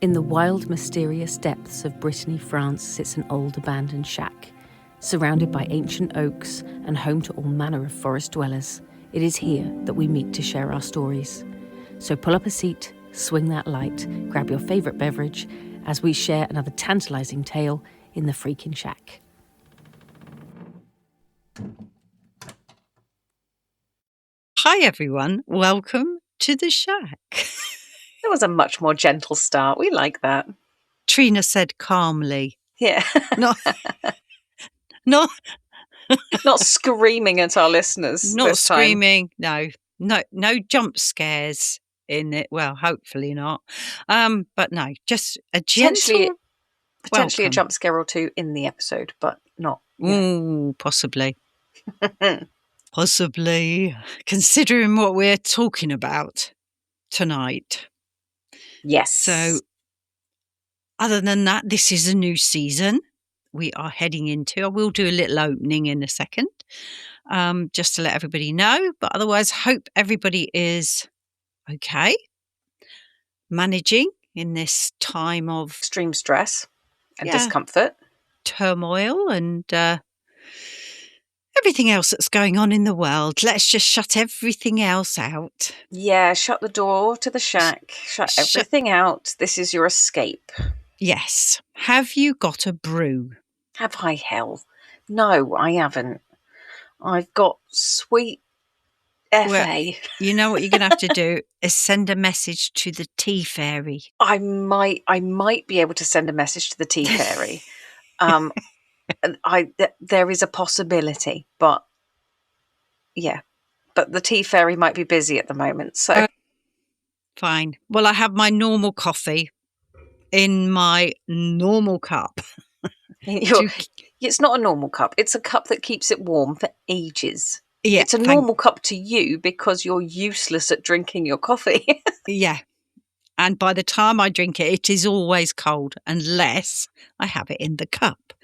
In the wild, mysterious depths of Brittany, France, sits an old abandoned shack. Surrounded by ancient oaks and home to all manner of forest dwellers, it is here that we meet to share our stories. So pull up a seat, swing that light, grab your favourite beverage as we share another tantalising tale in the freaking shack. Hi everyone, welcome to the shack. That was a much more gentle start. We like that. Trina said calmly. Yeah. Not Not screaming at our listeners. not this time. screaming. No jump scares in it. Well, hopefully not. But no, just a gentle Potentially a welcome. jump scare or two in the episode, but not. Ooh, possibly. Possibly. Considering what we're talking about tonight. Yes. So, other than that, this is a new season we are heading into. I will do a little opening in a second, just to let everybody know. But otherwise, hope everybody is okay, managing in this time of extreme stress and discomfort, turmoil, and everything else that's going on in the world. Let's just shut everything else out. Yeah, shut the door to the shack. Shut everything out. This is your escape. Yes. Have you got a brew? Have I hell? No, I haven't. I've got sweet FA. Well, you know what you're going to have to do is send a message to the tea fairy. I might be able to send a message to the tea fairy. There is a possibility, but yeah. But the tea fairy might be busy at the moment, so fine. Well, I have my normal coffee in my normal cup. It's not a normal cup. It's a cup that keeps it warm for ages. Yeah, it's a normal cup to you because you're useless at drinking your coffee. Yeah. And by the time I drink it, it is always cold unless I have it in the cup.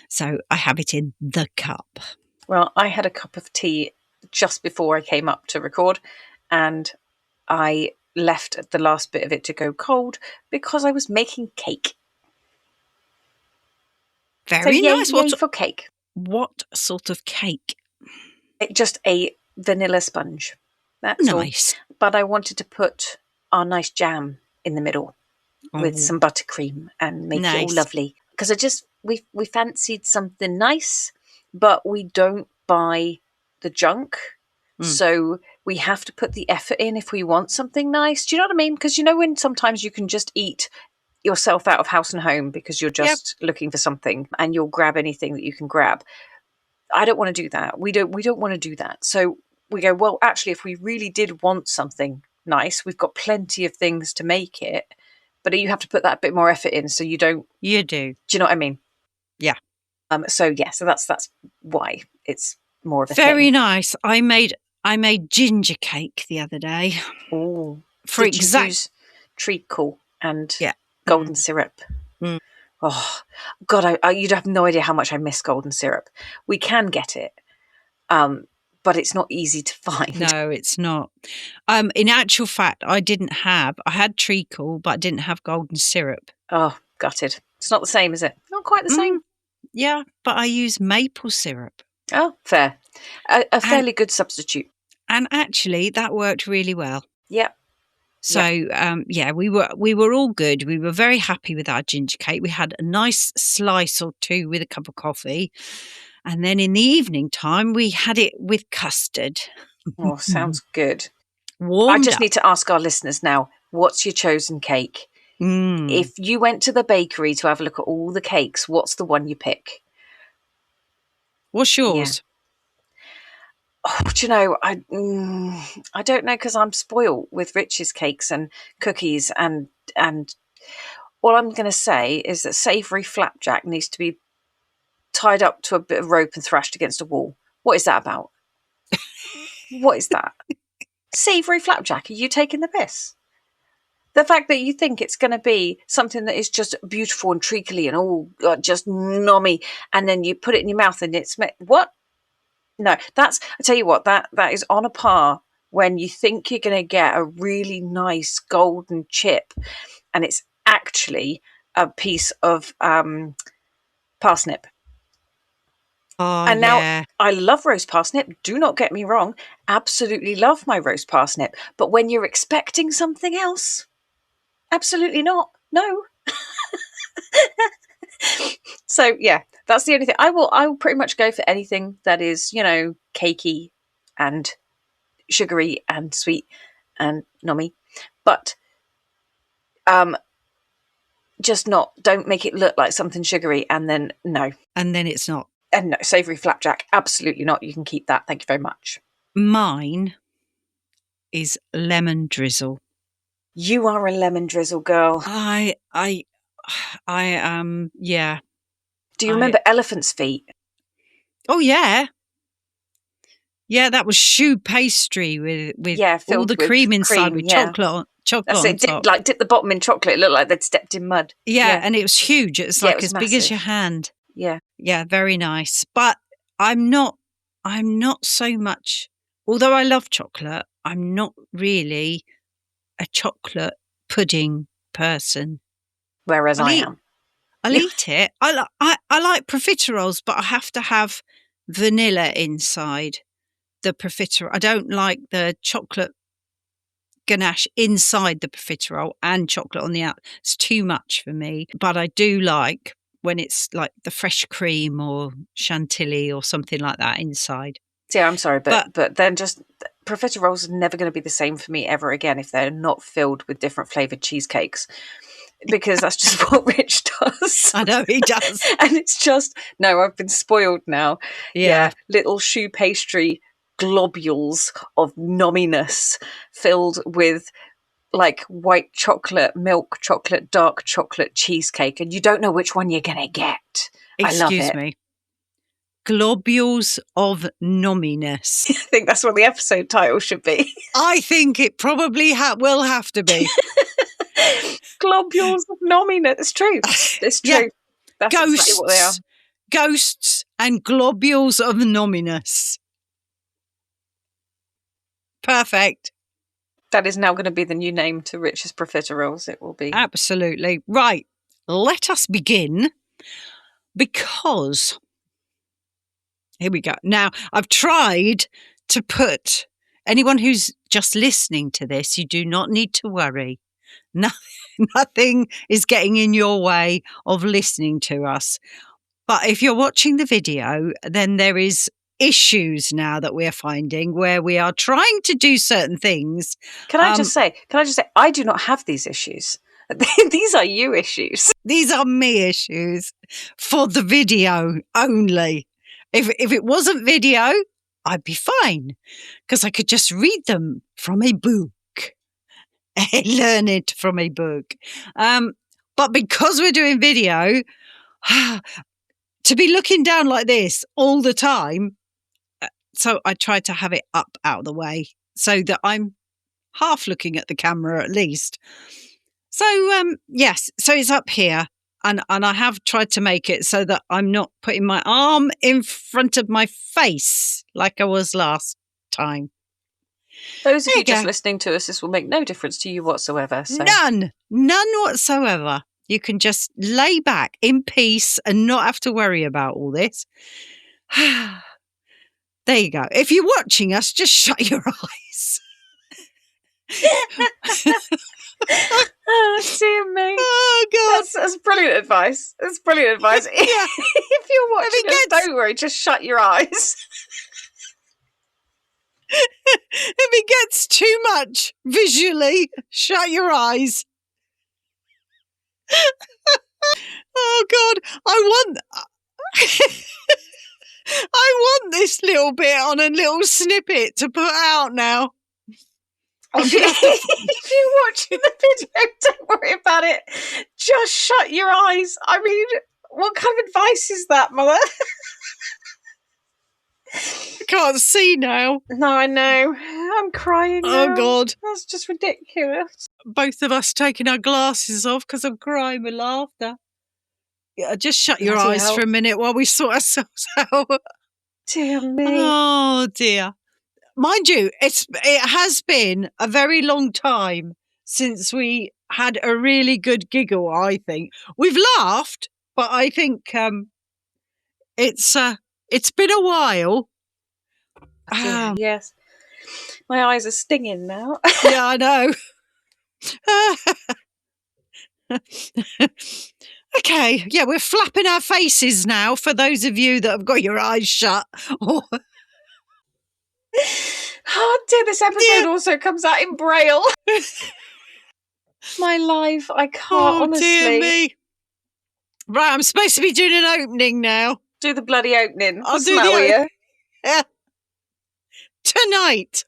So I have it in the cup. Well, I had a cup of tea just before I came up to record, and I left the last bit of it to go cold because I was making cake. Very nice. Yay for cake. What sort of cake? Just a vanilla sponge. That's nice. All. But I wanted to put our nice jam in the middle with some buttercream and make it all lovely. Because we fancied something nice, but we don't buy the junk. So we have to put the effort in if we want something nice. Do you know what I mean? Because you know when sometimes you can just eat yourself out of house and home because you're just looking for something and you'll grab anything that you can grab. I don't want to do that. We don't want to do that. So we go, well, actually, if we really did want something nice, we've got plenty of things to make it, but you have to put that bit more effort in so you don't. You do. Do you know what I mean? Yeah. So that's why it's more of a very thing. Nice. I made ginger cake the other day. Oh, did you use treacle and golden syrup? Oh God, you'd have no idea how much I miss golden syrup. We can get it, but it's not easy to find. No, it's not. In actual fact, I had treacle, but I didn't have golden syrup. Oh, gutted. It's not the same, is it? Not quite the same. Yeah, but I use maple syrup. Oh, fair. A fairly good substitute. And actually, that worked really well. Yeah. So, we were all good. We were very happy with our ginger cake. We had a nice slice or two with a cup of coffee. And then in the evening time, we had it with custard. Oh, sounds good. Warmed I just up. need to ask our listeners now, what's your chosen cake? If you went to the bakery to have a look at all the cakes, what's the one you pick? What's yours? Yeah. Oh, do you know, I don't know because I'm spoiled with Rich's cakes and cookies and all I'm going to say is that savoury flapjack needs to be tied up to a bit of rope and thrashed against a wall. What is that about? What is that? Savoury flapjack, are you taking the piss? The fact that you think it's going to be something that is just beautiful and treacly and all just nommy, and then you put it in your mouth and it's what? No, I tell you what, that is on a par when you think you're going to get a really nice golden chip and it's actually a piece of parsnip. Oh, and now yeah. I love roast parsnip. Do not get me wrong. Absolutely love my roast parsnip. But when you're expecting something else, absolutely not. No. So yeah, that's the only thing. I will pretty much go for anything that is, cakey and sugary and sweet and nommy. But just not, don't make it look like something sugary and then no. And then it's not. And no, savoury flapjack, absolutely not. You can keep that. Thank you very much. Mine is lemon drizzle. You are a lemon drizzle girl. Yeah. Do you remember elephant's feet? Oh, yeah. Yeah, that was choux pastry with all the cream inside with chocolate That's on it. top. Dip the bottom in chocolate. It looked like they'd stepped in mud. Yeah, and it was huge. It's like as big as your hand. Yeah. Yeah, very nice. But I'm not so much, although I love chocolate, I'm not really a chocolate pudding person. Whereas I am. I'll eat it. I like profiteroles, but I have to have vanilla inside the profiterole. I don't like the chocolate ganache inside the profiterole and chocolate on the out. It's too much for me. But I do like when it's like the fresh cream or chantilly or something like that inside. See, I'm sorry, but then just profiteroles are never going to be the same for me ever again if they're not filled with different flavoured cheesecakes. Because that's just what Rich does. I know he does. And it's just, no, I've been spoiled now. Yeah. Little choux pastry globules of Nominess filled with like white chocolate, milk chocolate, dark chocolate cheesecake. And you don't know which one you're going to get. I love it. Excuse me. Globules of Nominess. I think that's what the episode title should be. I think it probably will have to be. Globules of Nominess. It's true. It's true. Yeah. That's exactly what they are. Ghosts and globules of Nominess. Perfect. That is now going to be the new name to Rich's profiteroles. It will be. Absolutely. Right. Let us begin because here we go. Now, I've tried to put anyone who's just listening to this, you do not need to worry. Nothing is getting in your way of listening to us. But if you're watching the video, then there is issues now that we're finding where we are trying to do certain things. Can I just say, I do not have these issues. These are you issues. These are me issues for the video only. If it wasn't video, I'd be fine because I could just read them from a book. Learn it from a book. But because we're doing video, to be looking down like this all the time, so I tried to have it up out of the way so that I'm half looking at the camera at least. So, yes, so it's up here. And I have tried to make it so that I'm not putting my arm in front of my face like I was last time. Those of you just listening to us, this will make no difference to you whatsoever. So. None whatsoever. You can just lay back in peace and not have to worry about all this. There you go. If you're watching us, just shut your eyes. Oh, dear me. Oh, God. That's brilliant advice. That's brilliant advice. Yeah. If you're watching us, don't worry, just shut your eyes. If it gets too much visually, shut your eyes. Oh, God. I want this little bit on a little snippet to put out now. If you're watching the video, don't worry about it. Just shut your eyes. I mean, what kind of advice is that, Mother? I can't see now. No, I know. I'm crying now. Oh, God. That's just ridiculous. Both of us taking our glasses off because I'm crying with laughter. Yeah, just shut your eyes for a minute while we sort ourselves out. Dear me. Oh, dear. Mind you, it has been a very long time since we had a really good giggle, I think. We've laughed, but I think it's been a while. Yes. My eyes are stinging now. Yeah, I know. Okay, yeah, we're flapping our faces now for those of you that have got your eyes shut. Oh dear, this episode also comes out in Braille. My life, I can't, honestly. Dear me. Right, I'm supposed to be doing an opening now. Do the bloody opening. I'll do the opening. Yeah. Tonight,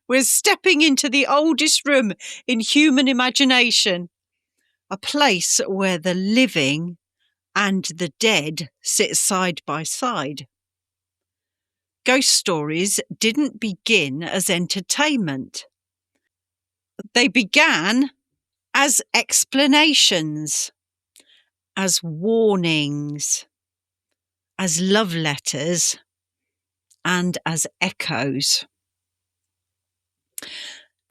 we're stepping into the oldest room in human imagination, a place where the living and the dead sit side by side. Ghost stories didn't begin as entertainment. They began as explanations, as warnings, as love letters, and as echoes.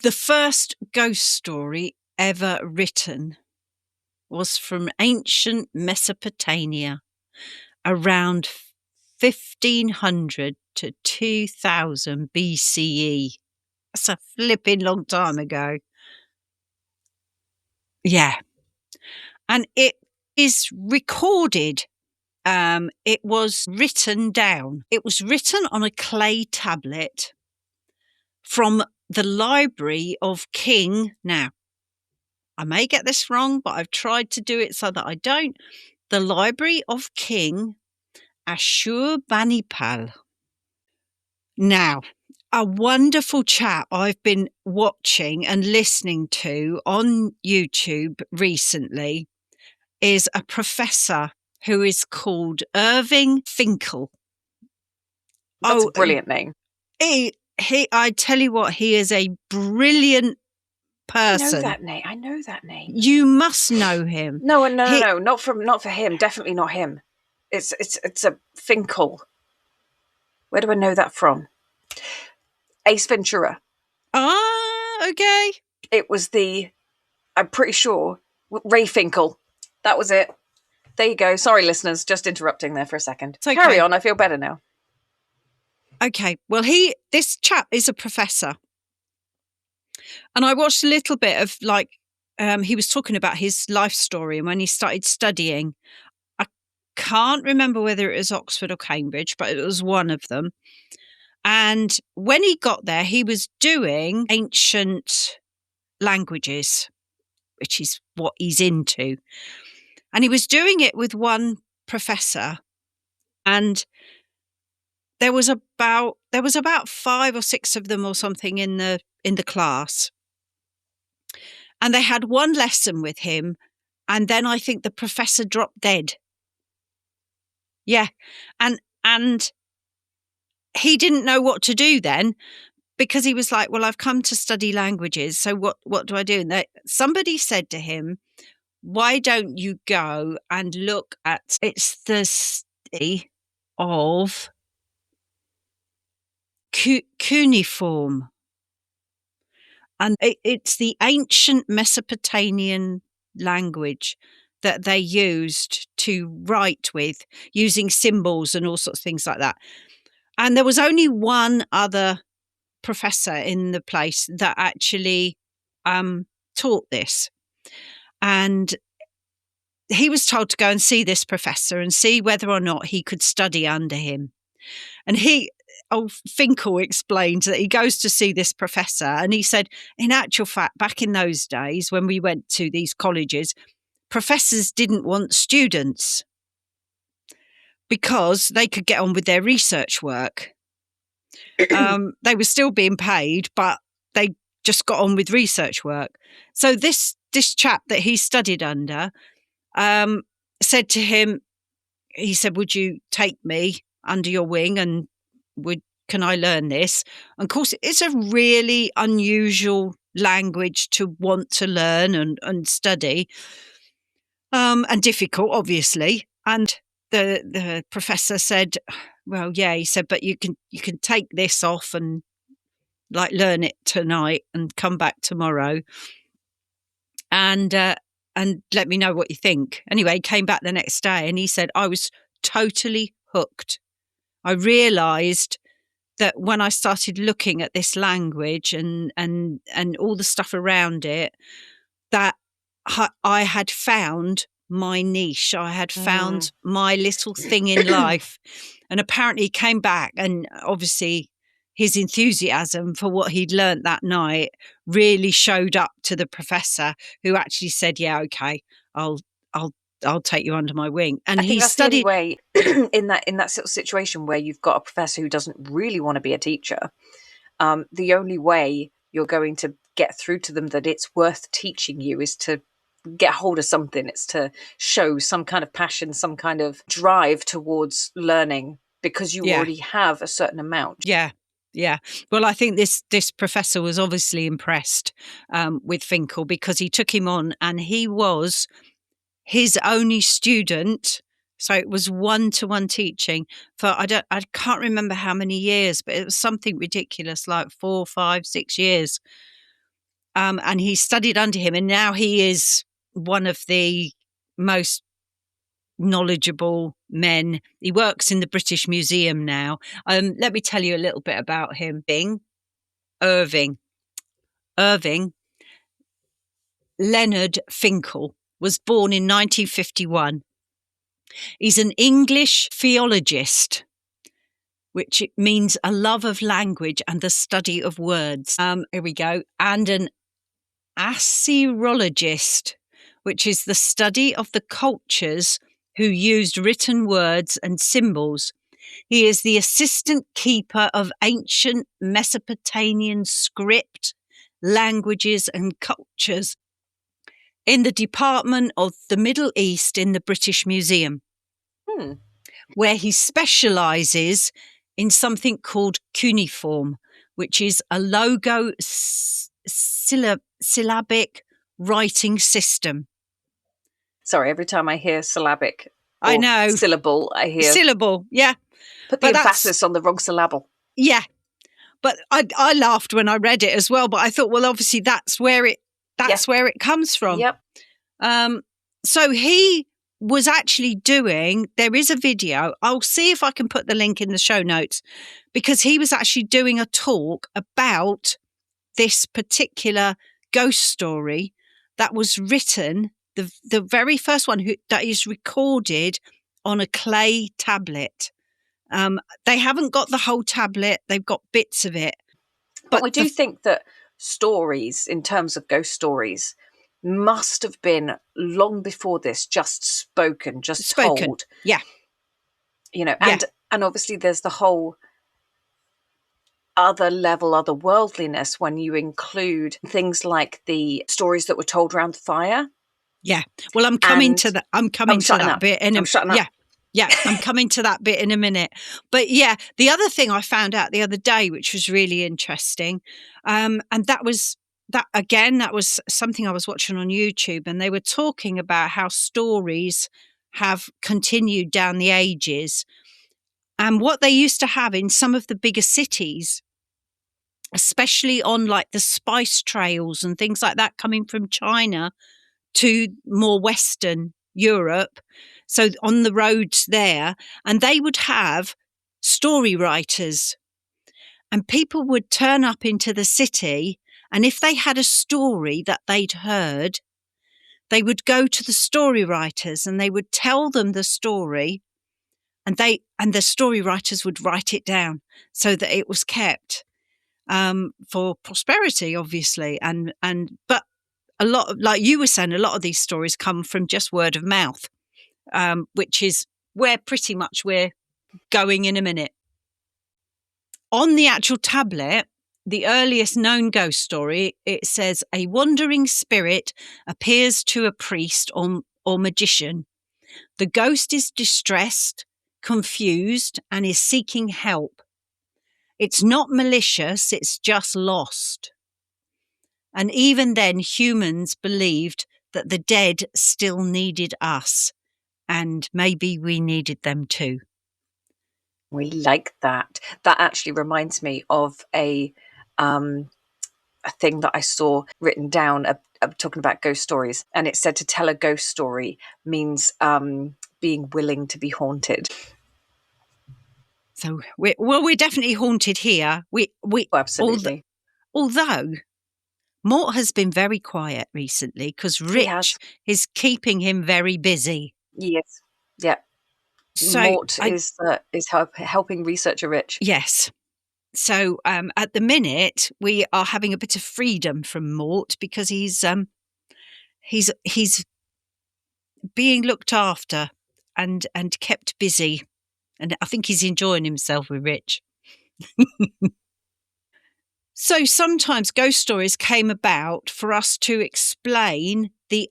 The first ghost story ever written was from ancient Mesopotamia, around 1500 to 2000 BCE. That's a flipping long time ago. Yeah. And it is recorded. It was written down. It was written on a clay tablet from the library of King. Now, I may get this wrong, but I've tried to do it so that I don't. The library of King Ashurbanipal. Now, a wonderful chat I've been watching and listening to on YouTube recently is a professor who is called Irving Finkle. That's a brilliant name. I tell you what, he is a brilliant person. I know that name. You must know him. No, not for him. Definitely not him. It's a Finkle. Where do I know that from? Ace Ventura. Ah, okay. It was I'm pretty sure, Ray Finkle. That was it. There you go. Sorry, listeners, just interrupting there for a second. Okay. Carry on. I feel better now. Okay. Well, this chap is a professor. And I watched a little bit of he was talking about his life story and when he started studying. I can't remember whether it was Oxford or Cambridge, but it was one of them. And when he got there, he was doing ancient languages, which is what he's into. And he was doing it with one professor. And there was about 5 or 6 of them or something in the class. And they had one lesson with him. And then I think the professor dropped dead. Yeah. And he didn't know what to do then because he was like, well, I've come to study languages. So what do I do? And somebody said to him, why don't you go and look at the study of cuneiform. And it's the ancient Mesopotamian language that they used to write with, using symbols and all sorts of things like that. And there was only one other professor in the place that actually taught this. And he was told to go and see this professor and see whether or not he could study under him. And Finkle explained that he goes to see this professor and he said, in actual fact, back in those days when we went to these colleges, professors didn't want students because they could get on with their research work. They were still being paid, but they just got on with research work. So this chap that he studied under said to him, he said, would you take me under your wing and can I learn this? And of course, it's a really unusual language to want to learn and study, and difficult, obviously. And the professor said, well, yeah, he said, but you can take this off and learn it tonight and come back tomorrow. and let me know what you think. Anyway, he came back the next day and he said, I was totally hooked. I realised that when I started looking at this language and all the stuff around it, that I had found my niche. I had found my little thing in life. And apparently he came back, and obviously his enthusiasm for what he'd learnt that night really showed up to the professor, who actually said, yeah, okay, I'll take you under my wing. And I think he that's studied the only way in that sort of situation where you've got a professor who doesn't really want to be a teacher. The only way you're going to get through to them that it's worth teaching you is to get hold of something. It's to show some kind of passion, some kind of drive towards learning, because you already have a certain amount. Yeah. Well, I think this professor was obviously impressed with Finkle, because he took him on and he was his only student. So it was 1-to-1 teaching for, I can't remember how many years, but it was something ridiculous, like 4, 5, 6 years. And he studied under him, and now he is one of the most knowledgeable men. He works in the British Museum now. Let me tell you a little bit about him. Irving Leonard Finkle was born in 1951. He's an English philologist, which means a love of language and the study of words. Here we go. And an Assyriologist, which is the study of the cultures who used written words and symbols. He is the assistant keeper of ancient Mesopotamian script, languages and cultures in the Department of the Middle East in the British Museum, where he specialises in something called cuneiform, which is a logo syllabic writing system. Sorry, every time I hear syllabic or I know. syllable, I hear... Syllable, yeah. Put the emphasis on the wrong syllable. Yeah. But I laughed when I read it as well, but I thought, well, obviously that's where it comes from. Yep. So he was actually doing, there is a video, I'll see if I can put the link in the show notes, because he was actually doing a talk about this particular ghost story that was written, the very first one that is recorded on a clay tablet. They haven't got the whole tablet, they've got bits of it. But I do think that stories, in terms of ghost stories, must have been long before this just spoken. Told. Yeah. And obviously there's the whole otherworldliness when you include things like the stories that were told around the fire. Yeah. Well, I'm coming to that. I'm coming to that bit. Yeah, I'm coming to that bit in a minute. But yeah, the other thing I found out the other day, which was really interesting, and that was something I was watching on YouTube, and they were talking about how stories have continued down the ages, and what they used to have in some of the bigger cities, especially on like the spice trails and things like that coming from China to more Western Europe. So on the roads there, and they would have story writers, and people would turn up into the city, and if they had a story that they'd heard, they would go to the story writers and they would tell them the story, and the story writers would write it down so that it was kept for prosperity, obviously. But a lot of, like you were saying, a lot of these stories come from just word of mouth. Which is where pretty much we're going in a minute. On the actual tablet, the earliest known ghost story, it says a wandering spirit appears to a priest or magician. The ghost is distressed, confused, and is seeking help. It's not malicious, it's just lost. And even then, humans believed that the dead still needed us. And maybe we needed them too. We like that. That actually reminds me of a a thing that I saw written down talking about ghost stories, and it said to tell a ghost story means being willing to be haunted. So we're definitely haunted here. We absolutely. Although Mort has been very quiet recently because Rich is keeping him very busy. Yes. Yeah. So Mort is helping researcher Rich. Yes. So at the minute we are having a bit of freedom from Mort because he's being looked after and kept busy, and I think he's enjoying himself with Rich. So sometimes ghost stories came about for us to explain the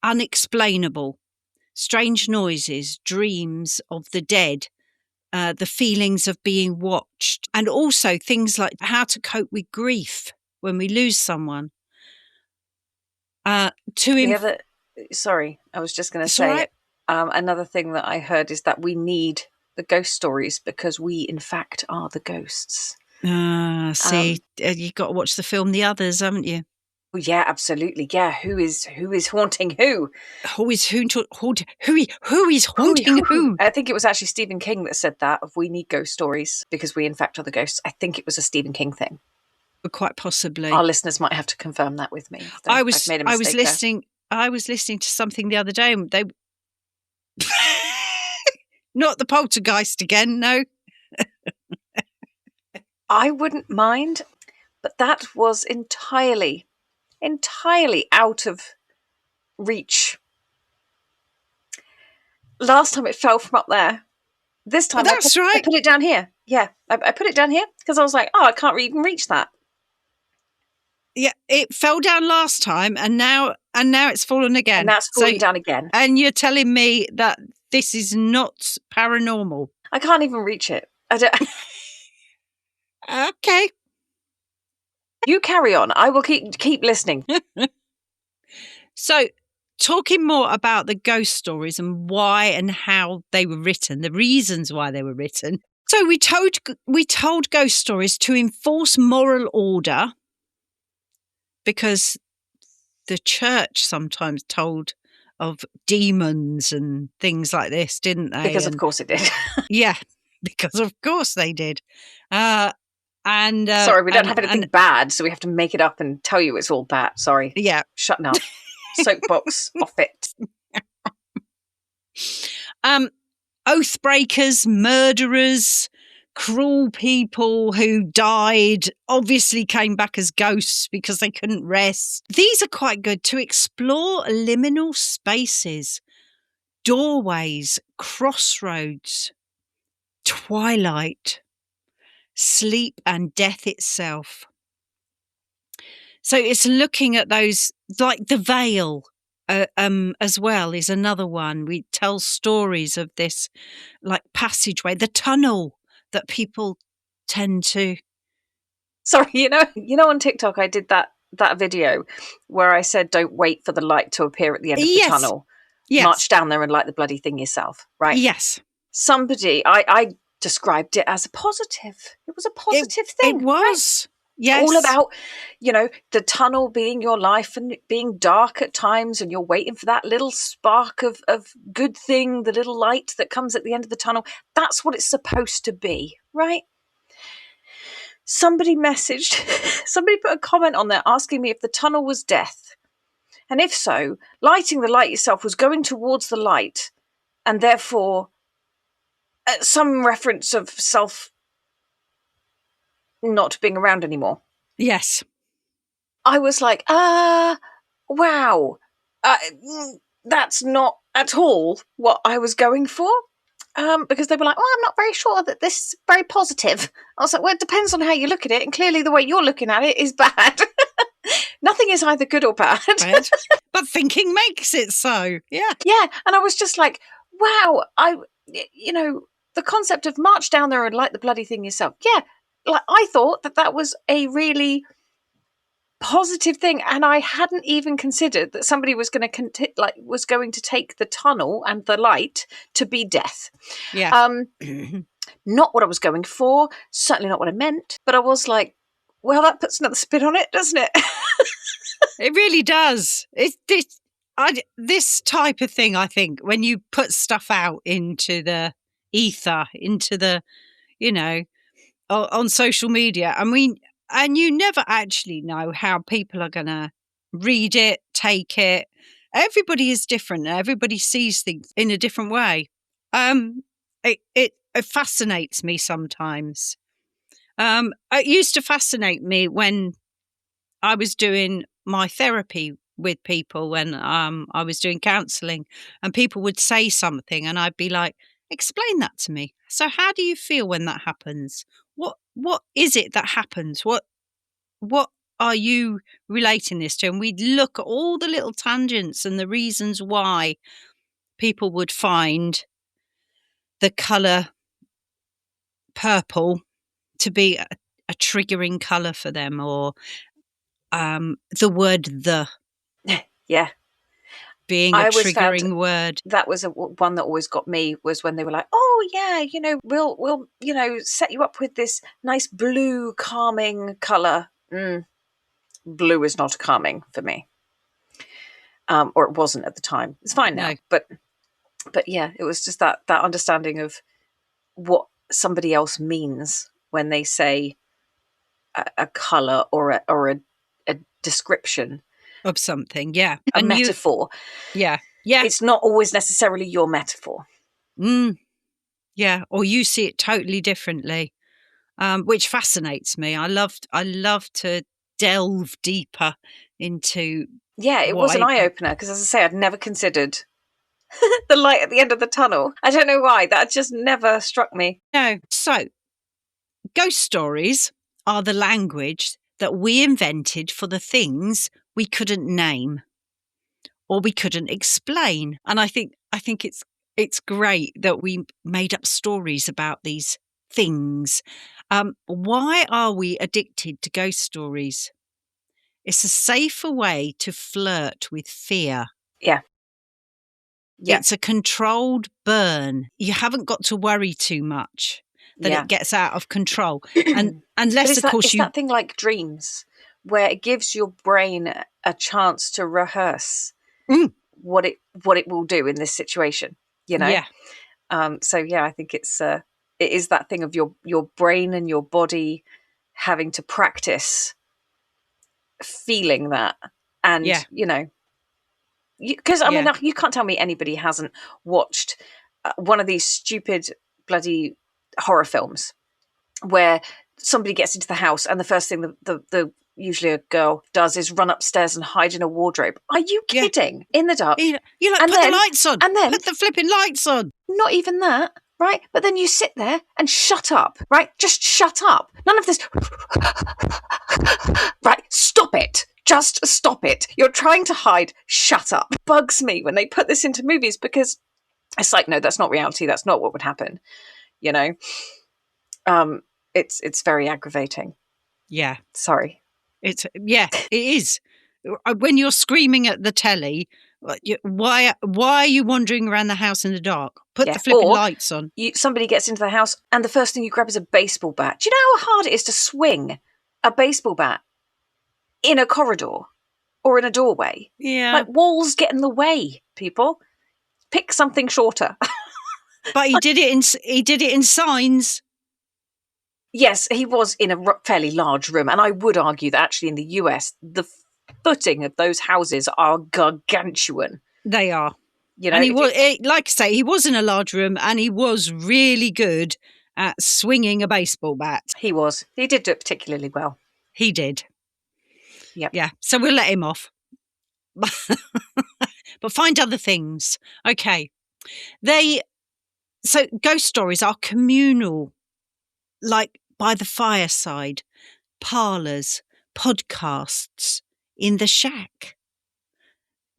unexplainable, strange noises, dreams of the dead, the feelings of being watched, and also things like how to cope with grief when we lose someone. Sorry, I was just going to say, right. Another thing that I heard is that we need the ghost stories because we, in fact, are the ghosts. You've got to watch the film The Others, haven't you? Yeah, absolutely. Yeah, who is haunting who? Who is haunting who? I think it was actually Stephen King that said that. Of we need ghost stories because we, in fact, are the ghosts. I think it was a Stephen King thing. Quite possibly. Our listeners might have to confirm that with me. I was listening to something the other day, and they not the poltergeist again, no. I wouldn't mind, but that was entirely out of reach. Last time it fell from up there. This time I put it down here. Yeah, I put it down here because I was like, I can't even reach that. Yeah, it fell down last time, and now it's fallen again. And that's falling down again. And you're telling me that this is not paranormal? I can't even reach it. I don't. Okay. You carry on. I will keep listening. So, talking more about the ghost stories and why and how they were written, the reasons why they were written. So we told ghost stories to enforce moral order, because the church sometimes told of demons and things like this, didn't they? Because of course it did. Yeah, because of course they did. Sorry, we don't have anything bad, so we have to make it up and tell you it's all bad. Sorry. Yeah. Shut up. Soapbox off it. Oath breakers, murderers, cruel people who died, obviously came back as ghosts because they couldn't rest. These are quite good to explore liminal spaces, doorways, crossroads, twilight, sleep and death itself. So it's looking at those, like the veil as well is another one. We tell stories of this like passageway, the tunnel that people tend to. Sorry, you know, on TikTok I did that video where I said, "Don't wait for the light to appear at the end of the tunnel. Yes. March down there and light the bloody thing yourself." Right? Yes. Somebody, I described it as a positive. It was a positive thing. It was. Right? Yes. All about, the tunnel being your life and it being dark at times, and you're waiting for that little spark of good thing, the little light that comes at the end of the tunnel. That's what it's supposed to be, right? Somebody put a comment on there asking me if the tunnel was death. And if so, lighting the light yourself was going towards the light, and therefore some reference of self not being around anymore. Yes. I was like, wow. That's not at all what I was going for. Because they were like, I'm not very sure that this is very positive. I was like, well, it depends on how you look at it. And clearly the way you're looking at it is bad. Nothing is either good or bad. But thinking makes it so. Yeah. Yeah. And I was just like, wow, the concept of march down there and light the bloody thing yourself. Yeah. Like, I thought that was a really positive thing, and I hadn't even considered that somebody was going to take the tunnel and the light to be death. Yeah. Not what I was going for, certainly not what I meant, but I was like, well, that puts another spin on it, doesn't it? It really does. This type of thing, I think, when you put stuff out into the ether, into the, on social media, and you never actually know how people are going to read it, take it. Everybody is different. Everybody sees things in a different way. It fascinates me sometimes. It used to fascinate me when I was doing my therapy with people, when I was doing counselling, and people would say something and I'd be like, explain that to me. So how do you feel when that happens? What is it that happens? What are you relating this to? And we'd look at all the little tangents and the reasons why people would find the colour purple to be a triggering colour for them, or the word "the" Yeah. being a triggering word. That was one that always got me, was when they were like, oh yeah, we'll set you up with this nice blue calming colour. Blue is not calming for me. Or it wasn't at the time. It's fine now. No. But yeah, it was just that understanding of what somebody else means when they say a colour or a description of something. Yeah. A metaphor. Yeah. It's not always necessarily your metaphor. Yeah. Or you see it totally differently, which fascinates me. I love to delve deeper into. Yeah, it was an eye-opener, because, as I say, I'd never considered the light at the end of the tunnel. I don't know why. That just never struck me. No. So, ghost stories are the language that we invented for the things we couldn't name or we couldn't explain. And I think it's great that we made up stories about these things. Why are we addicted to ghost stories? It's a safer way to flirt with fear. Yeah. It's a controlled burn. You haven't got to worry too much that it gets out of control. And unless, of course, it's that thing like dreams, where it gives your brain a chance to rehearse what it will do in this situation, Yeah. So yeah, I think it is that thing of your brain and your body having to practice feeling that. And because I mean, you can't tell me anybody hasn't watched one of these stupid bloody horror films where somebody gets into the house and the first thing the usually a girl does is run upstairs and hide in a wardrobe. Are you kidding? In the dark. You're like, put the lights on. And then put the flipping lights on. Not even that, right? But then you sit there and shut up, right? Just shut up. None of this. Right, stop it. Just stop it. You're trying to hide. Shut up. It bugs me when they put this into movies, because it's like, no, that's not reality. That's not what would happen. It's very aggravating. Yeah. Sorry. It is. When you're screaming at the telly, why are you wandering around the house in the dark? Put the flipping lights on. Somebody gets into the house and the first thing you grab is a baseball bat. Do you know how hard it is to swing a baseball bat in a corridor or in a doorway? Yeah. Like, walls get in the way, people. Pick something shorter. But he did it in signs. Yes, he was in a fairly large room. And I would argue that actually in the US, the footing of those houses are gargantuan. They are. And he was, like I say, he was in a large room and he was really good at swinging a baseball bat. He was. He did do it particularly well. He did. Yep. Yeah. So we'll let him off. But find other things. Okay. So ghost stories are communal, like by the fireside, parlours, podcasts, in the shack.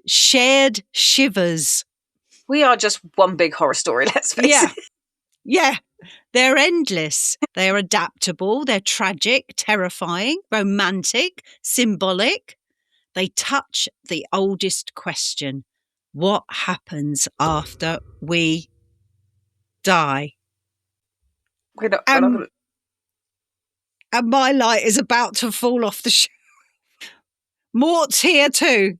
Shared shivers. We are just one big horror story, let's face it. Yeah. They're endless. They're adaptable. They're tragic, terrifying, romantic, symbolic. They touch the oldest question. What happens after we die? and my light is about to fall off the shelf. Mort's here too.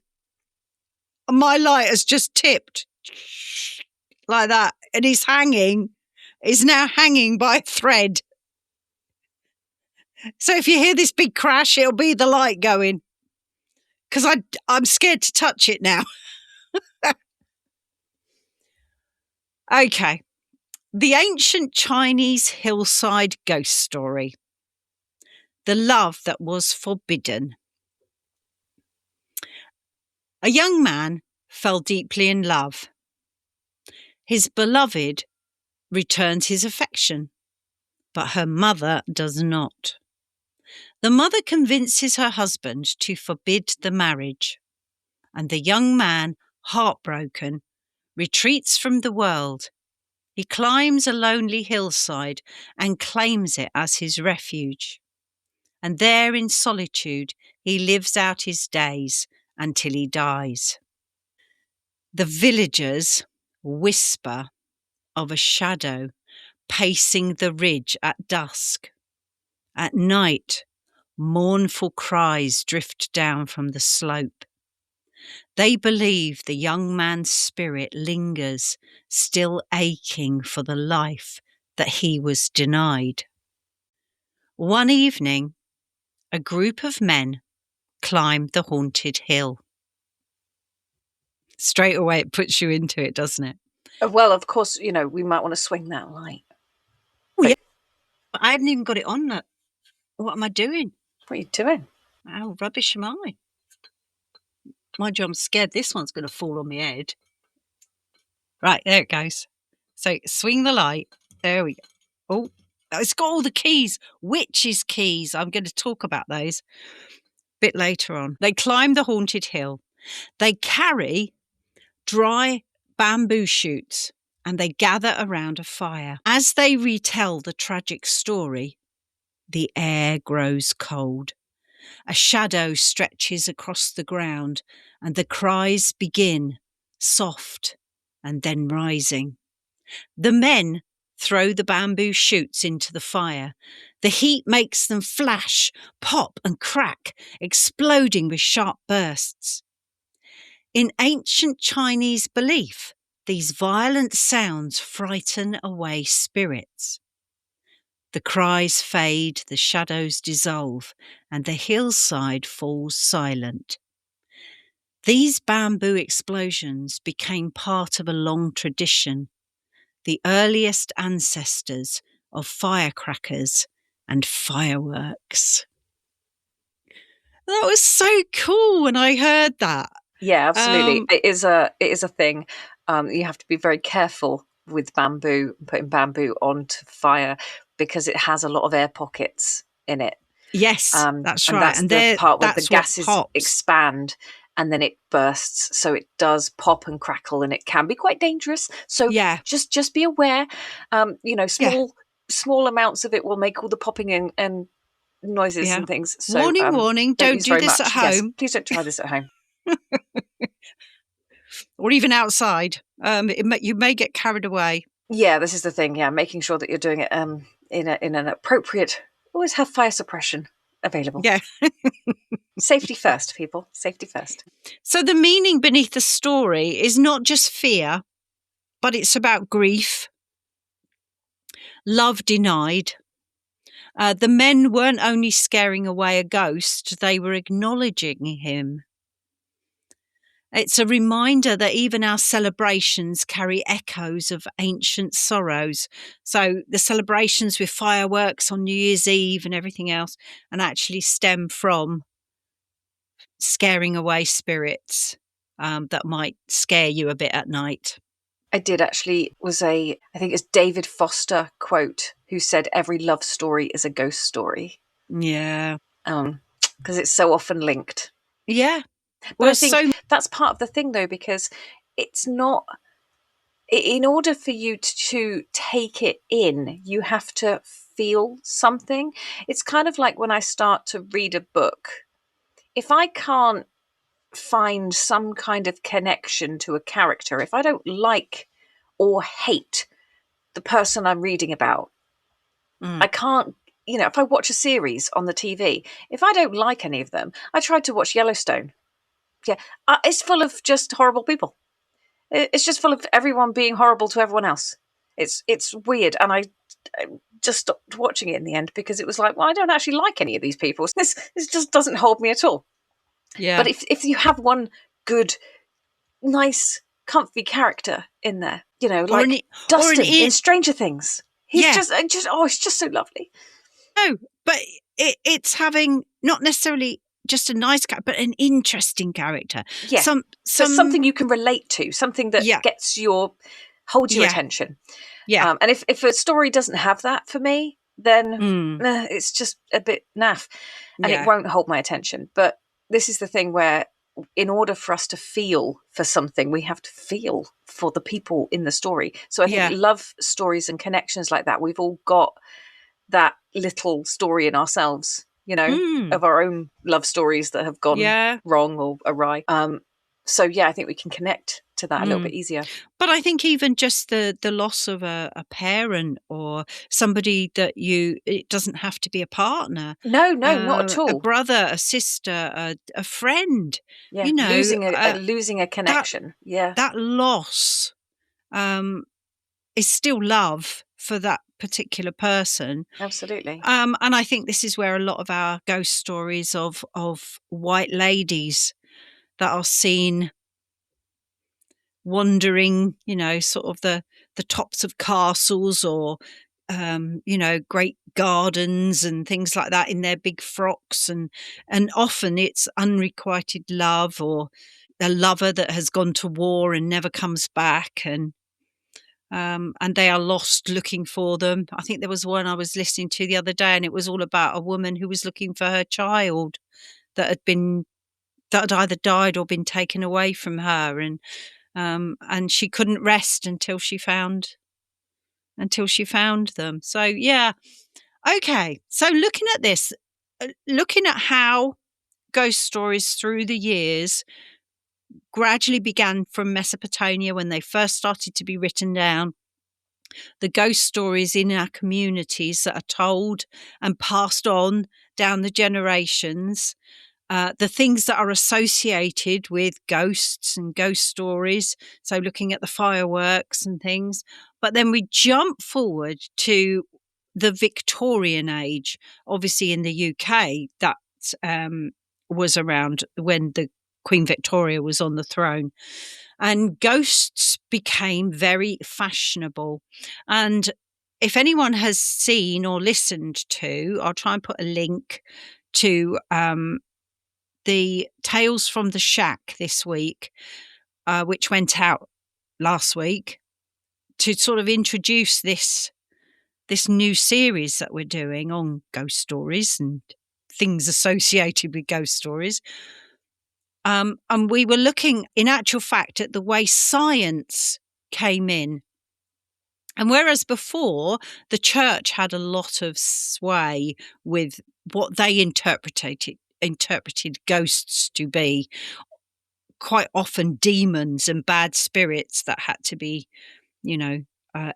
And my light has just tipped like that. And he's now hanging by a thread. So if you hear this big crash, it'll be the light going. Because I'm scared to touch it now. Okay. The ancient Chinese hillside ghost story. The love that was forbidden. A young man fell deeply in love. His beloved returns his affection, but her mother does not. The mother convinces her husband to forbid the marriage, and the young man, heartbroken, retreats from the world. He climbs a lonely hillside and claims it as his refuge. And there in solitude, he lives out his days until he dies. The villagers whisper of a shadow pacing the ridge at dusk. At night, mournful cries drift down from the slope. They believe the young man's spirit lingers, still aching for the life that he was denied. One evening, a group of men climbed the haunted hill. Straight away, it puts you into it, doesn't it? Well, of course, we might want to swing that light. Oh, yeah. But I hadn't even got it on. What am I doing? What are you doing? How rubbish am I? Mind you, I'm scared this one's going to fall on my head. Right, there it goes. So swing the light. There we go. Oh, it's got all the keys. Witches' keys. I'm going to talk about those a bit later on. They climb the haunted hill. They carry dry bamboo shoots and they gather around a fire. As they retell the tragic story, the air grows cold. A shadow stretches across the ground and the cries begin, soft and then rising. The men throw the bamboo shoots into the fire. The heat makes them flash, pop and crack, exploding with sharp bursts. In ancient Chinese belief, these violent sounds frighten away spirits. The cries fade, the shadows dissolve, and the hillside falls silent. These bamboo explosions became part of a long tradition, the earliest ancestors of firecrackers and fireworks. That was so cool when I heard that. Yeah, absolutely. It is a thing. You have to be very careful with bamboo, putting bamboo onto fire, because it has a lot of air pockets in it. Yes, that's right. That's the part where the gases expand and then it bursts. So it does pop and crackle, and it can be quite dangerous. So just be aware. Small amounts of it will make all the popping and noises and things. So, warning! Don't do this at home. Yes, please don't try this at home. Or even outside. You may get carried away. Yeah, this is the thing. Yeah, making sure that you're doing it in an appropriate. Always have fire suppression available. Yeah. Safety first, people. Safety first. So the meaning beneath the story is not just fear, but it's about grief, love denied. The men weren't only scaring away a ghost, they were acknowledging him. It's a reminder that even our celebrations carry echoes of ancient sorrows. So the celebrations with fireworks on New Year's Eve and everything else, and actually stem from scaring away spirits that might scare you a bit at night. I did actually, I think it's David Foster quote, who said, "Every love story is a ghost story." Yeah. Because it's so often linked. Yeah. Well, I think that's part of the thing, though, because it's not. In order for you to take it in, you have to feel something. It's kind of like when I start to read a book. If I can't find some kind of connection to a character, if I don't like or hate the person I'm reading about, I can't if I watch a series on the TV, if I don't like any of them, I tried to watch Yellowstone. Yeah, it's full of just horrible people. It's just full of everyone being horrible to everyone else. It's weird, and I just stopped watching it in the end because it was like, well, I don't actually like any of these people. This just doesn't hold me at all. Yeah. But if you have one good, nice, comfy character in there, like Dustin in Stranger Things, he's just so lovely. No, but it's having not necessarily just a nice character, but an interesting character. Yeah, something you can relate to, something that holds your attention. Yeah, and if a story doesn't have that for me, then it's just a bit naff, and it won't hold my attention. But this is the thing where, in order for us to feel for something, we have to feel for the people in the story. So I think love stories and connections like that, we've all got that little story in ourselves, of our own love stories that have gone wrong or awry. So I think we can connect to that a little bit easier. But I think even just the loss of a parent or somebody that it doesn't have to be a partner. No, not at all. A brother, a sister, a friend. Yeah, losing a connection. That loss is still love for that particular person. Absolutely. And I think this is where a lot of our ghost stories of white ladies that are seen wandering, sort of the tops of castles or, great gardens and things like that in their big frocks. And often it's unrequited love or a lover that has gone to war and never comes back. And they are lost looking for them. I think there was one I was listening to the other day, and it was all about a woman who was looking for her child that had either died or been taken away from her. And she couldn't rest until she found them. So okay. So looking at this, looking at how ghost stories through the years gradually began from Mesopotamia when they first started to be written down, the ghost stories in our communities that are told and passed on down the generations, the things that are associated with ghosts and ghost stories. So looking at the fireworks and things. But then we jump forward to the Victorian age, obviously in the UK, that was around when the Queen Victoria was on the throne. And ghosts became very fashionable. And if anyone has seen or listened to, I'll try and put a link to the Tales from the Shack this week, which went out last week, to sort of introduce this new series that we're doing on ghost stories and things associated with ghost stories. And we were looking, in actual fact, at the way science came in. And whereas before the church had a lot of sway with what they interpreted ghosts to be, quite often demons and bad spirits that had to be,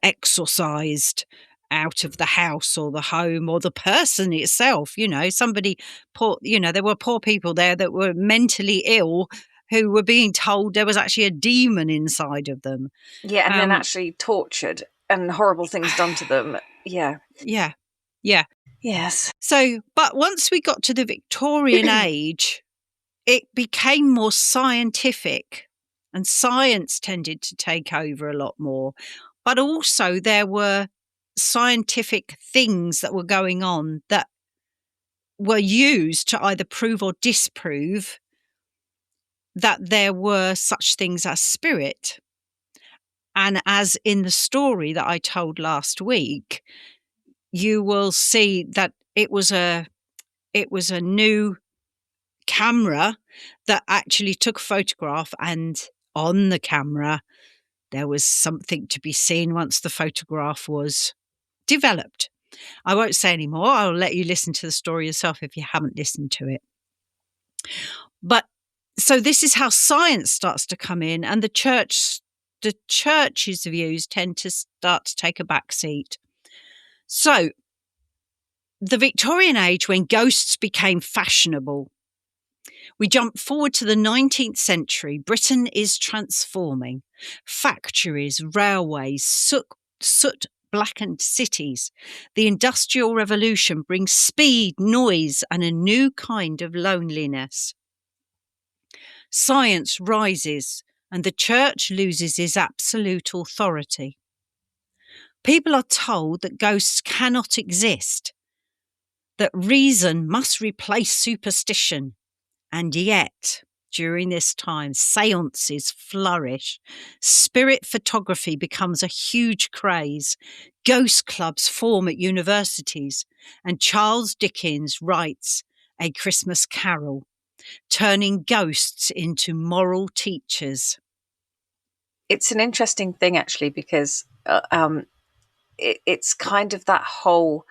exorcised out of the house or the home or the person itself. Somebody poor, there were poor people there that were mentally ill who were being told there was actually a demon inside of them. Yeah, and then actually tortured and horrible things done to them. Yeah. Yeah. Yes. So, but once we got to the Victorian age, it became more scientific, and science tended to take over a lot more. But also there were scientific things that were going on that were used to either prove or disprove that there were such things as spirit. And as in the story that I told last week, you will see that it was a new camera that actually took a photograph, and on the camera there was something to be seen once the photograph was developed. I won't say any more. I'll let you listen to the story yourself if you haven't listened to it. But so this is how science starts to come in, and the church's views tend to start to take a back seat. So the Victorian age, when ghosts became fashionable. We jump forward to the 19th century. Britain is transforming. Factories, railways, soot-blackened cities. The Industrial Revolution brings speed, noise, and a new kind of loneliness. Science rises, and the church loses its absolute authority. People are told that ghosts cannot exist, that reason must replace superstition. And yet, during this time, seances flourish. Spirit photography becomes a huge craze. Ghost clubs form at universities. And Charles Dickens writes A Christmas Carol, turning ghosts into moral teachers. It's an interesting thing, actually, because it's kind of that whole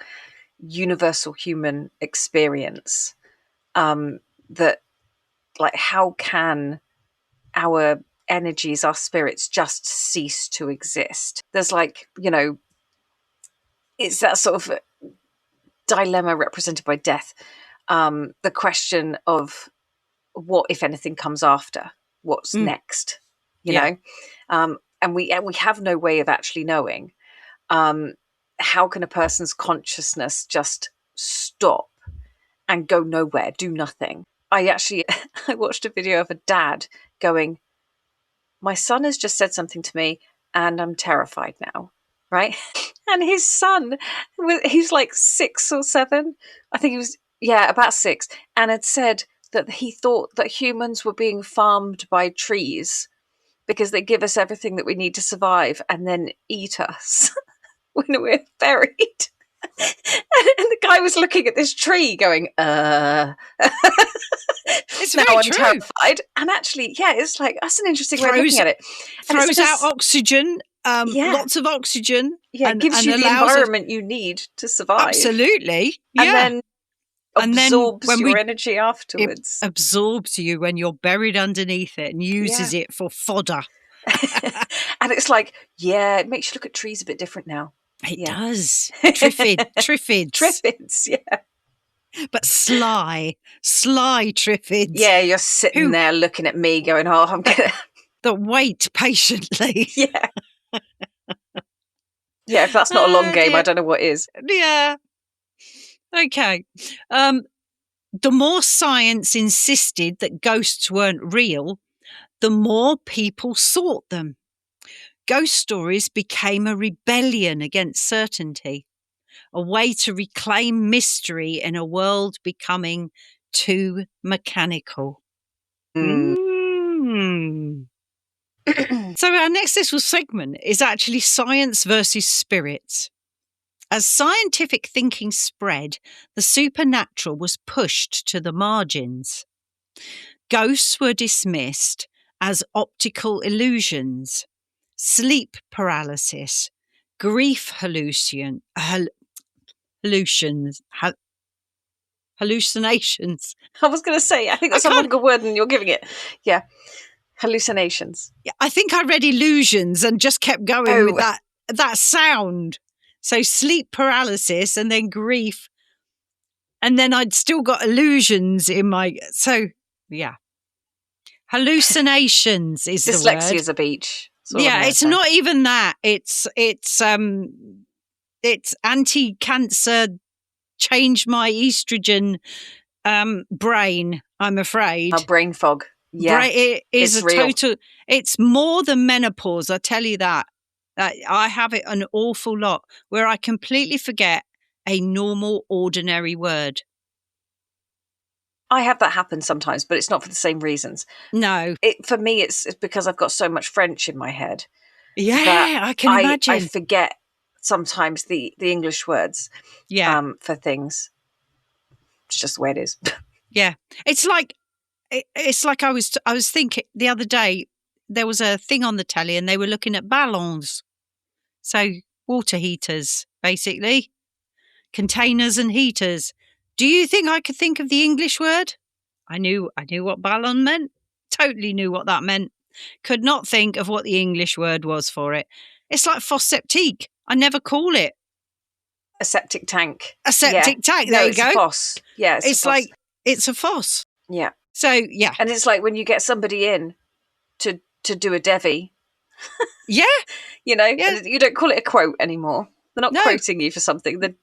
universal human experience that, like, how can our energies, our spirits, just cease to exist? There's, like, it's that sort of dilemma represented by death. The question of what, if anything, comes after? What's next? You know? And we have no way of actually knowing. How can a person's consciousness just stop and go nowhere, do nothing? I watched a video of a dad going, my son has just said something to me and I'm terrified now, right? And his son, he's like 6 or 7. I think he was, about 6, and had said that he thought that humans were being farmed by trees because they give us everything that we need to survive and then eat us when we're buried. And the guy was looking at this tree going, It's now very I'm true. terrified. And actually, it's like, that's an interesting way of looking at it. And Throws out oxygen, lots of oxygen. Yeah, it gives you the environment you need to survive. Absolutely. Yeah. And then absorbs your energy afterwards. It absorbs you when you're buried underneath it and uses it for fodder. And it's like, it makes you look at trees a bit different now. It does. Triffids. Triffids, yeah. But sly triffids. Yeah, you're sitting there looking at me going, I'm going to... That wait patiently. Yeah. Yeah, if that's not a long game, I don't know what is. Yeah. Okay. The more science insisted that ghosts weren't real, the more people sought them. Ghost stories became a rebellion against certainty, a way to reclaim mystery in a world becoming too mechanical. So our next little segment is actually science versus spirits. As scientific thinking spread, the supernatural was pushed to the margins. Ghosts were dismissed as optical illusions, sleep paralysis, grief hallucinations. I was going to say, I think that's a longer word than you're giving it. Yeah. Hallucinations. Yeah, I think I read illusions and just kept going with that sound. So sleep paralysis and then grief. And then I'd still got illusions in my... So, yeah. Hallucinations is the word. Dyslexia's a beach. Yeah, it's not even that. It's anti-cancer, change my estrogen brain, I'm afraid. Brain fog. Yeah. It is real. Total... It's more than menopause, I tell you that. I have it an awful lot where I completely forget a normal, ordinary word. I have that happen sometimes, but it's not for the same reasons. No. For me, it's because I've got so much French in my head. Yeah, I can imagine. I forget sometimes the English words for things. It's just the way it is. Yeah. It's like I was thinking the other day, there was a thing on the telly and they were looking at ballons. So water heaters, basically. Containers and heaters. Do you think I could think of the English word? I knew what ballon meant. Totally knew what that meant. Could not think of what the English word was for it. It's like fosse septique. I never call it a septic tank. A septic tank. There you go. It's a foss. Yeah, it's like it's a foss. Yeah. So yeah, and it's like when you get somebody in to do a devi. Yeah. You don't call it a quote anymore. They're not quoting you for something. I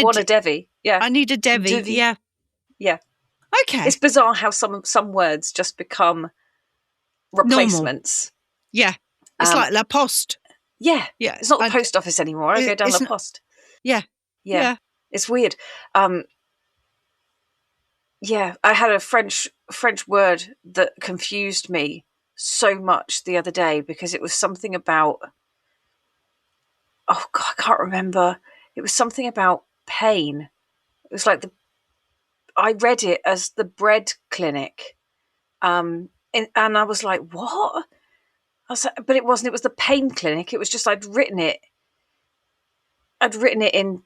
want a devi. Yeah, I need a devi. Yeah. Yeah. Okay. It's bizarre how some words just become replacements. Normal. Yeah. It's like La Poste. Yeah. Yeah. It's not the post office anymore. I go down La Poste. Yeah. Yeah. It's weird. Yeah, I had a French word that confused me so much the other day because it was something about, oh God, I can't remember. It was something about pain. It was like I read it as the bread clinic. And I was like, what? I was like, but it wasn't. It was the pain clinic. It was just I'd written it in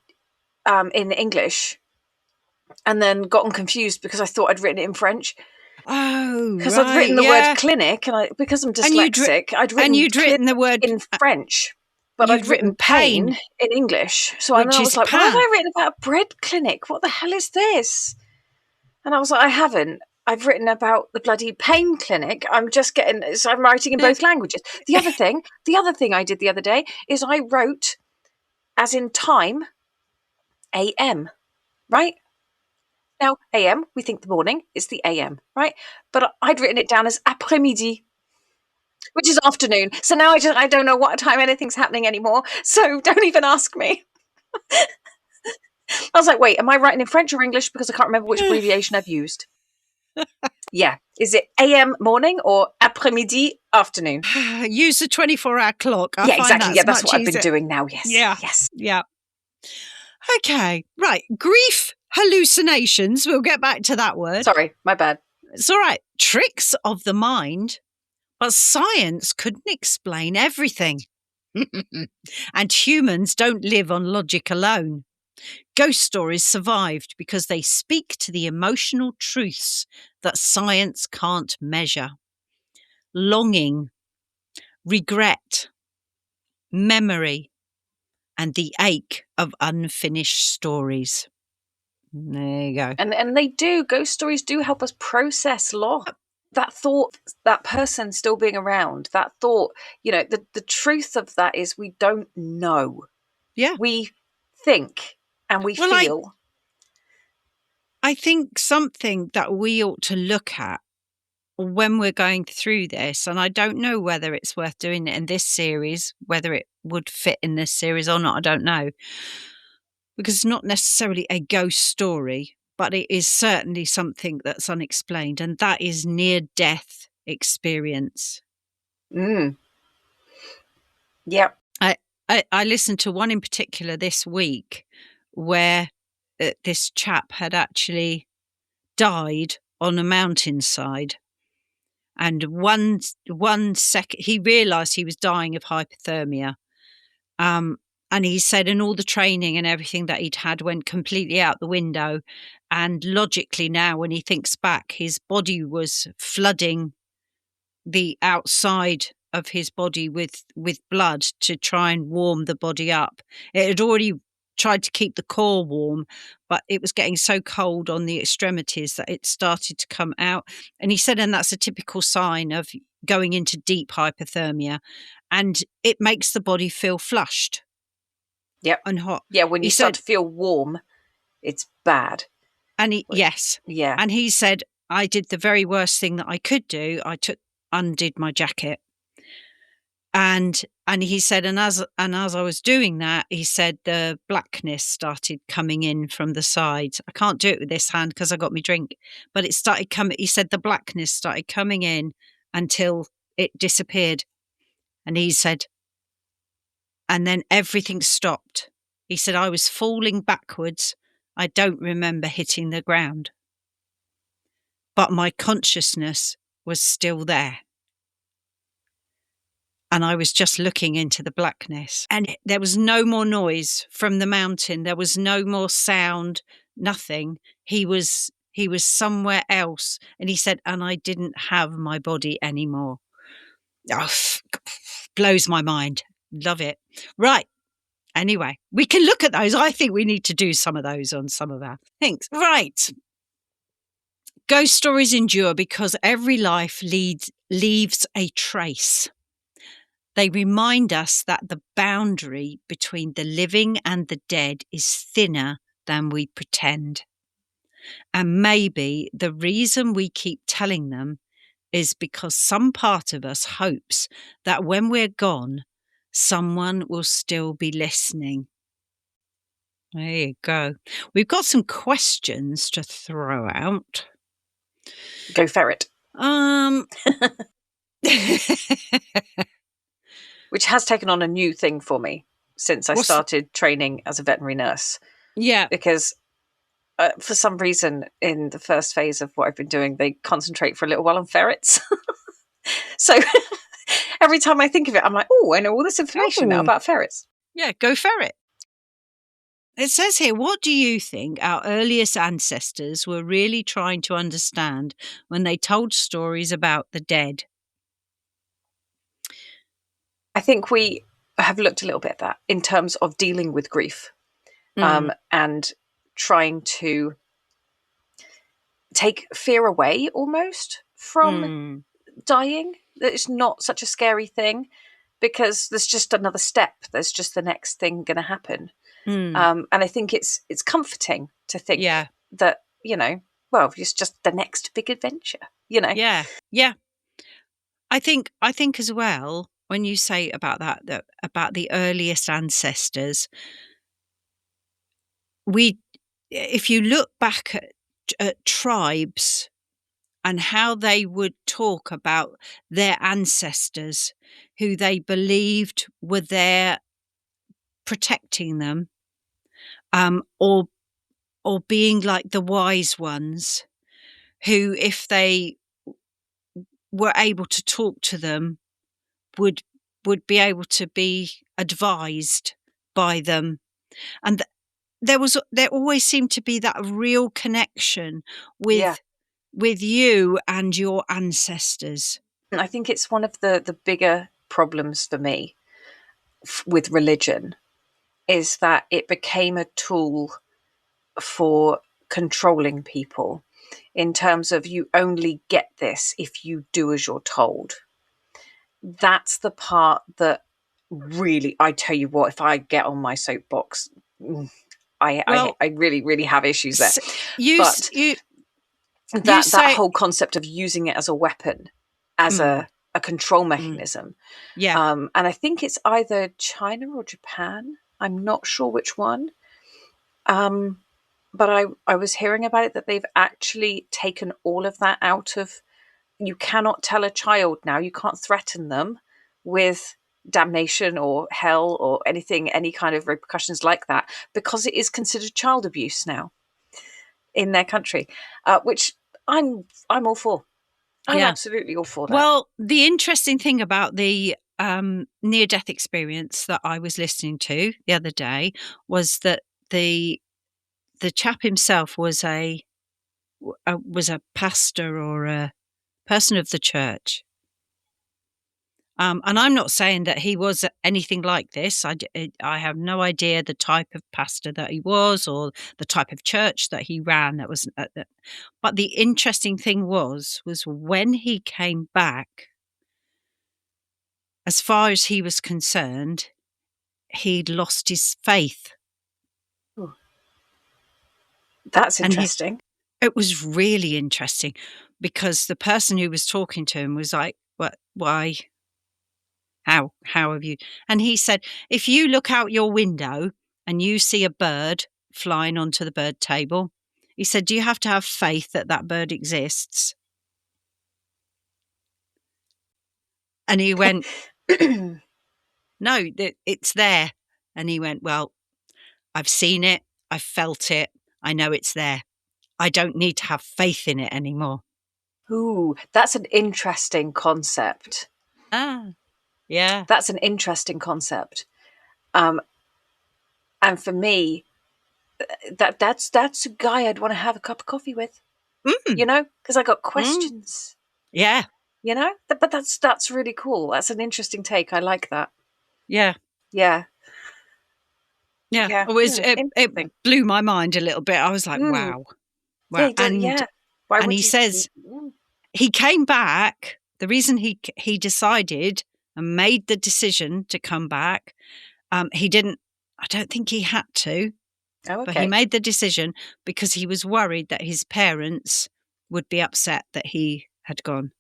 English, and then gotten confused because I thought I'd written it in French. Oh, because I'd written the word clinic, and because I'm dyslexic, I'd written the word in French, but I'd written pain in English. So I was like, why have I written about a bread clinic? What the hell is this? And I was like, I haven't. I've written about the bloody pain clinic. I'm writing in both languages. The other thing I did the other day is I wrote, as in time, AM, right? Now, AM, we think the morning, it's the AM, right? But I'd written it down as après-midi, which is afternoon. So now I don't know what time anything's happening anymore. So don't even ask me. I was like, wait, am I writing in French or English? Because I can't remember which abbreviation I've used. Yeah. Is it AM morning or après-midi afternoon? Use the 24-hour clock. Yeah, exactly. Yeah, that's what I've been doing now. Yes. Yeah. Yes. Yeah. Okay. Right. Grief hallucinations. We'll get back to that word. Sorry, my bad. It's all right. Tricks of the mind. But science couldn't explain everything. And humans don't live on logic alone. Ghost stories survived because they speak to the emotional truths that science can't measure. Longing, regret, memory, and the ache of unfinished stories. There you go. And they do. Ghost stories do help us process loss. That thought, that person still being around, that thought, the truth of that is we don't know. Yeah. We think and we feel. I think something that we ought to look at when we're going through this, and I don't know whether it's worth doing it in this series, whether it would fit in this series or not, I don't know. Because it's not necessarily a ghost story, but it is certainly something that's unexplained, and that is near-death experience. Yeah. I listened to one in particular this week where this chap had actually died on a mountainside. And one second, he realised he was dying of hypothermia. And he said, and all the training and everything that he'd had went completely out the window. And logically now, when he thinks back, his body was flooding the outside of his body with blood to try and warm the body up. It had already tried to keep the core warm, but it was getting so cold on the extremities that it started to come out. And he said, and that's a typical sign of going into deep hypothermia, and it makes the body feel flushed. Yep. And hot. Yeah, when you start to feel warm, it's bad. And yes. Yeah. And he said, I did the very worst thing that I could do. I undid my jacket. And he said, and as I was doing that, he said the blackness started coming in from the sides. I can't do it with this hand because I got my drink, but it started coming. He said the blackness started coming in until it disappeared. And he said, and then everything stopped. He said, I was falling backwards. I don't remember hitting the ground, but my consciousness was still there. And I was just looking into the blackness, and there was no more noise from the mountain. There was no more sound, nothing. He was somewhere else. And he said, and I didn't have my body anymore. Oh, blows my mind. Love it. Right. Anyway, we can look at those. I think we need to do some of those on some of our things. Right. Ghost stories endure because every life leaves a trace. They remind us that the boundary between the living and the dead is thinner than we pretend. And maybe the reason we keep telling them is because some part of us hopes that when we're gone, someone will still be listening. There you go. We've got some questions to throw out. Go ferret. Which has taken on a new thing for me since I started training as a veterinary nurse. Yeah. Because for some reason, in the first phase of what I've been doing, they concentrate for a little while on ferrets. So every time I think of it, I'm like, oh, I know all this information now about ferrets. Yeah, go ferret. It says here, what do you think our earliest ancestors were really trying to understand when they told stories about the dead? I think we have looked a little bit at that in terms of dealing with grief and trying to take fear away almost from dying. That it's not such a scary thing because there's just another step. There's just the next thing going to happen. And I think it's comforting to think that, well, it's just the next big adventure, Yeah. Yeah. I think as well, when you say about that about the earliest ancestors, if you look back at tribes and how they would talk about their ancestors who they believed were there protecting them, or being like the wise ones who, if they were able to talk to them, would be able to be advised by them. And there always seemed to be that real connection with you and your ancestors. I think it's one of the bigger problems for me with religion is that it became a tool for controlling people in terms of you only get this if you do as you're told. That's the part that really, I tell you what, if I get on my soapbox, I really, really have issues there. That whole concept of using it as a weapon, as a control mechanism. Yeah. And I think it's either China or Japan. I'm not sure which one. But I was hearing about it that they've actually taken all of that out of, you cannot tell a child now, you can't threaten them with damnation or hell or anything, any kind of repercussions like that, because it is considered child abuse now in their country, which I'm all for. I'm absolutely all for that. Well, the interesting thing about the near-death experience that I was listening to the other day was that the chap himself was a pastor or a person of the church. And I'm not saying that he was anything like this. I have no idea the type of pastor that he was or the type of church that he ran. That was, but the interesting thing was when he came back, as far as he was concerned, he'd lost his faith. Ooh. That's interesting. It was really interesting because the person who was talking to him was like, "What? Why? How have you?" And he said, "If you look out your window and you see a bird flying onto the bird table," he said, "do you have to have faith that that bird exists?" And he went, "No, it's there." And he went, "Well, I've seen it. I've felt it. I know it's there. I don't need to have faith in it anymore." Ooh, that's an interesting concept. Yeah. That's an interesting concept. And for me, that's a guy I'd want to have a cup of coffee with. Because I got questions. Yeah. But that's really cool. That's an interesting take. I like that. Yeah. Yeah. Yeah. It blew my mind a little bit. I was like, wow. Yeah, Why would he says he came back. The reason he decided and made the decision to come back, I don't think he had to. Oh, okay. But he made the decision because he was worried that his parents would be upset that he had gone.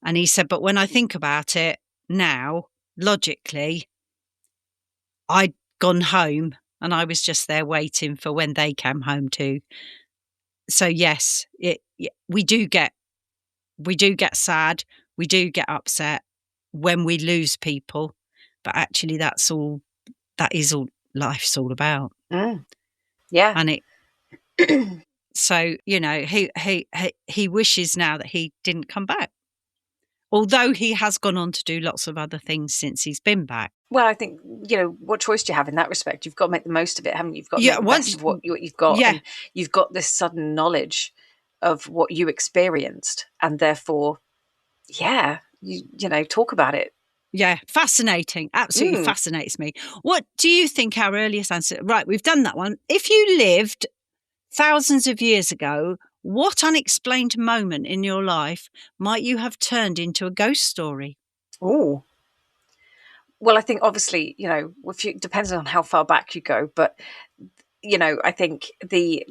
And he said, but when I think about it now, logically, I'd gone home and I was just there waiting for when they came home too. So yes, we do get sad, we do get upset when we lose people, but actually that is all life's all about. Yeah. And it so, he wishes now that he didn't come back. Although he has gone on to do lots of other things since he's been back. Well, I think, what choice do you have in that respect? You've got to make the most of it, haven't you? You've got to make the best of what you've got. Yeah. And you've got this sudden knowledge of what you experienced. And therefore, talk about it. Yeah, fascinating. Absolutely fascinates me. What do you think our earliest ancestors... Right, we've done that one. If you lived thousands of years ago, what unexplained moment in your life might you have turned into a ghost story? Oh, well, I think obviously, depends on how far back you go, but, I think the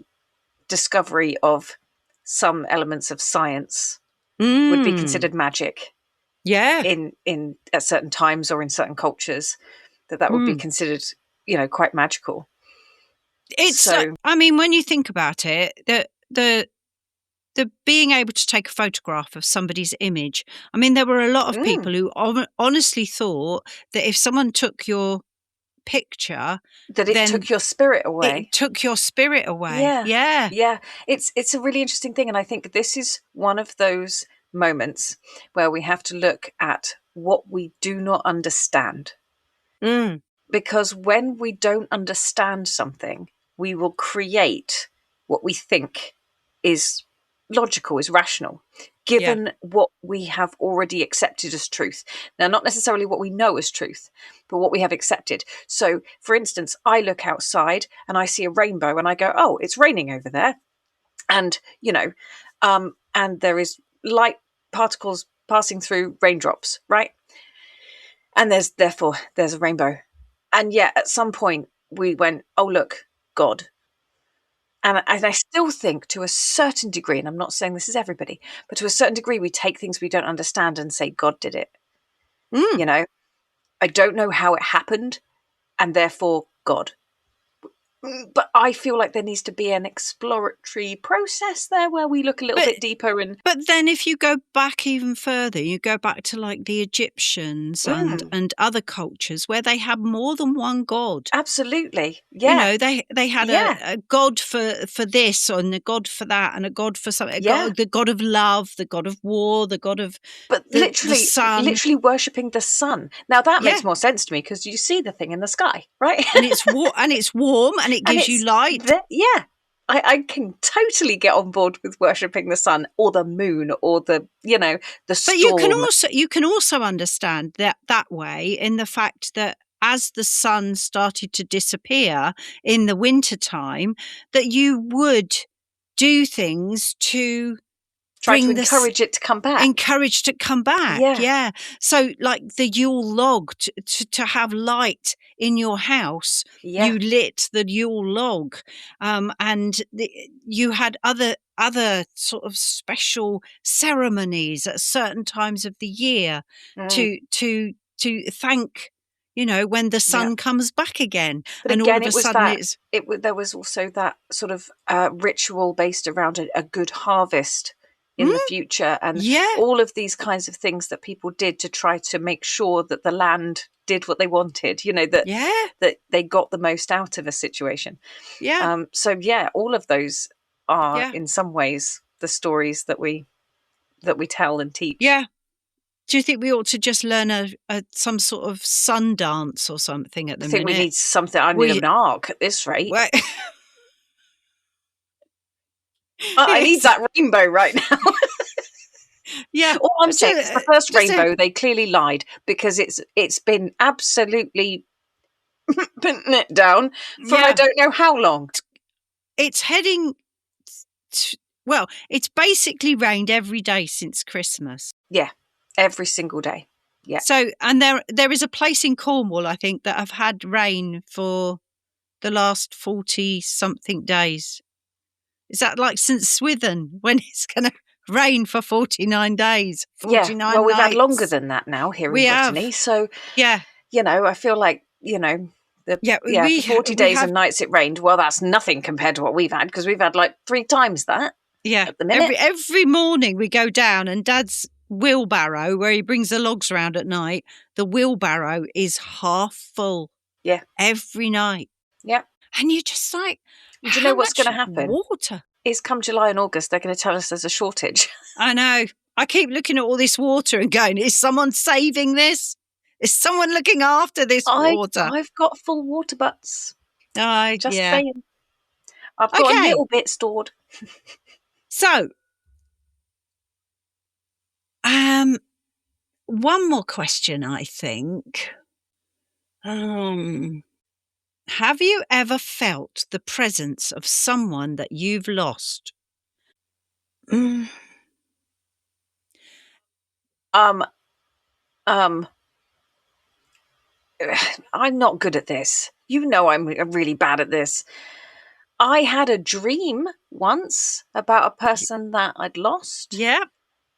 discovery of some elements of science would be considered magic. Yeah. In at certain times or in certain cultures, that would be considered, quite magical. It's when you think about it, the being able to take a photograph of somebody's image. I mean, there were a lot of people who honestly thought that if someone took your picture, that it took your spirit away. It took your spirit away. Yeah. It's a really interesting thing, and I think this is one of those moments where we have to look at what we do not understand. Because when we don't understand something, we will create what we think is logical, is rational, given what we have already accepted as truth. Now, not necessarily what we know as truth, but what we have accepted. So, for instance, I look outside and I see a rainbow and I go, oh, it's raining over there. And, and there is light particles passing through raindrops, right? And therefore there's a rainbow. And yet at some point we went, oh, look, God. And I still think to a certain degree, and I'm not saying this is everybody, but to a certain degree, we take things we don't understand and say, God did it. I don't know how it happened, and therefore God. But I feel like there needs to be an exploratory process there where we look a little bit deeper. But then if you go back even further, you go back to like the Egyptians and other cultures where they had more than one god. Absolutely. Yeah. They had a god for this and a god for that and a god for something. The god of love, the god of war, the god of the sun. Literally worshipping the sun. Now that makes more sense to me because you see the thing in the sky, right? And it's warm and it gives you light. I can totally get on board with worshipping the sun or the moon or the storm. But you can also understand that way in the fact that as the sun started to disappear in the wintertime, that you would do things to try to encourage it to come back. Yeah. So like the Yule log, to have light in your house, you lit the Yule log. And you had other sort of special ceremonies at certain times of the year to thank, when the sun comes back again. But and again, all of a sudden there was also that sort of ritual based around a good harvest in the future, and all of these kinds of things that people did to try to make sure that the land did what they wanted, that they got the most out of a situation. All of those are in some ways the stories that we tell and teach. Do you think we ought to just learn some sort of sun dance or something at the minute? I think we need something. I need an arc at this rate. I need that rainbow right now. All I'm saying is the first rainbow, they clearly lied because it's been absolutely putting it down for I don't know how long. It's heading... Well, it's basically rained every day since Christmas. Yeah, every single day. Yeah. So, and there is a place in Cornwall, I think, that have had rain for the last 40-something days. Is that like St Swithin, when it's going to rain for 49 days, 49 well, we've nights? had longer than that now here in Brittany. So, yeah, I feel like, for 40 days and nights it rained. Well, that's nothing compared to what we've had, because we've had like 3 times that. Yeah, at the minute. Every morning we go down, and Dad's wheelbarrow, where he brings the logs around at night, the wheelbarrow is half full. Yeah. Every night. Yeah. And you're just like, do you know what's going to happen? Water. It's come July and August, they're going to tell us there's a shortage. I know. I keep looking at all this water and going, is someone saving this? Is someone looking after this water? I've got full water butts. Just saying. I've got a little bit stored. So, one more question, I think. Have you ever felt the presence of someone that you've lost? I'm not good at this. I'm really bad at this. I had a dream once about a person that I'd lost. Yeah.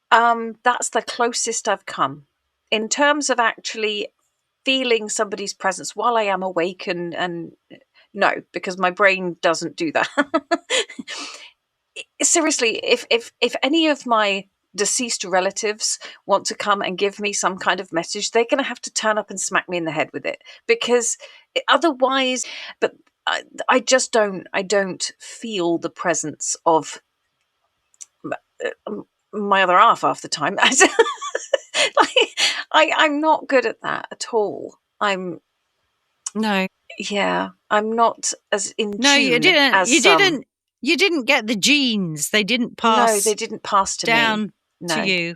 That's the closest I've come in terms of actually feeling somebody's presence while I am awake, and no, because my brain doesn't do that. Seriously, if any of my deceased relatives want to come and give me some kind of message, they're going to have to turn up and smack me in the head with it, because otherwise, but I just don't feel the presence of my other half the time. I'm not good at that at all. I'm not as in tune. You didn't. As you didn't get the genes. They didn't pass. No, they didn't pass to down me. to you.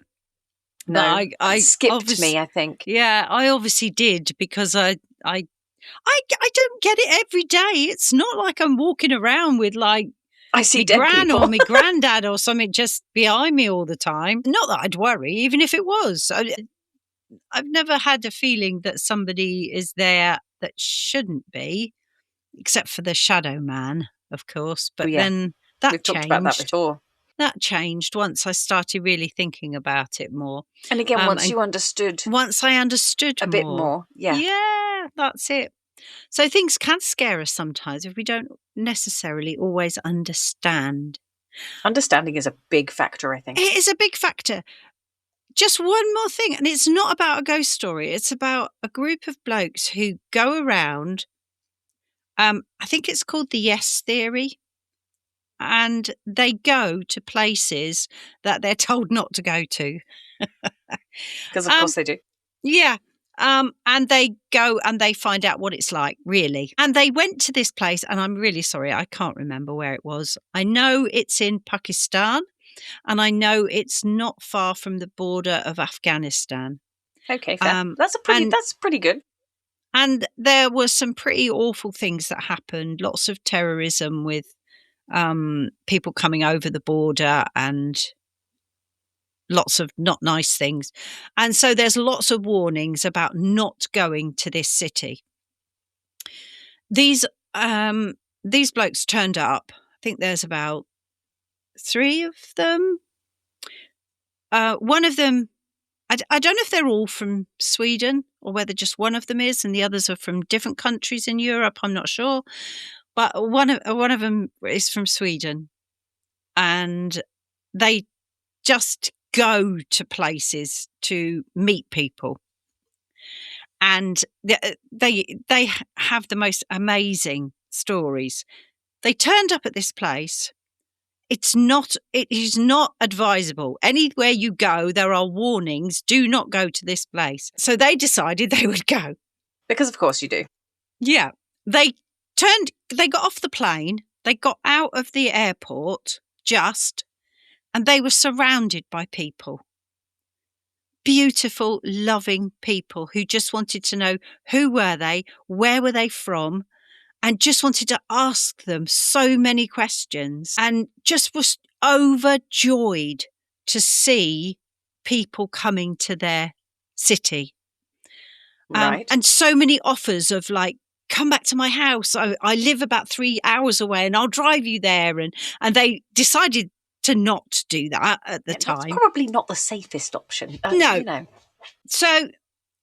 No, I skipped me, I think. Yeah, I obviously did, because I don't get it every day. It's not like I'm walking around with like I see dead people or my granddad or something just behind me all the time. Not that I'd worry, even if it was. I've never had a feeling that somebody is there that shouldn't be, except for the shadow man, of course. But then that We've changed. Talked about that before. That changed once I started really thinking about it more. And again, once you understood. Once I understood a bit more. Yeah. Yeah, that's it. So things can scare us sometimes if we don't necessarily always understand. Understanding is a big factor, I think. It is a big factor. Just one more thing, and it's not about a ghost story. It's about a group of blokes who go around. I think it's called the yes theory. And they go to places that they're told not to go to. Because of course they do. Yeah. And they go and they find out what it's like, really. And they went to this place, and I'm really sorry, I can't remember where it was. I know it's in Pakistan, and I know it's not far from the border of Afghanistan. Okay, fair. That's pretty good. And there were some pretty awful things that happened. Lots of terrorism with people coming over the border, and lots of not nice things. And so there's lots of warnings about not going to this city. These blokes turned up. I think there's about 3 of them. One of them, I don't know if they're all from Sweden or whether just one of them is and the others are from different countries in Europe. I'm not sure. But one of them is from Sweden, and they just go to places to meet people, and they have the most amazing stories. They turned up at this place. It is not advisable. Anywhere you go, there are warnings. Do not go to this place. So they decided they would go. Because of course you do. Yeah. They got off the plane, they got out of the airport and they were surrounded by people. beautiful, loving people who just wanted to know who were they, where were they from, and just wanted to ask them so many questions, and just was overjoyed to see people coming to their city. Right. And so many offers of like, come back to my house. I live about 3 hours away and I'll drive you there. And they decided to not do that at the time. That's probably not the safest option. No. You know. So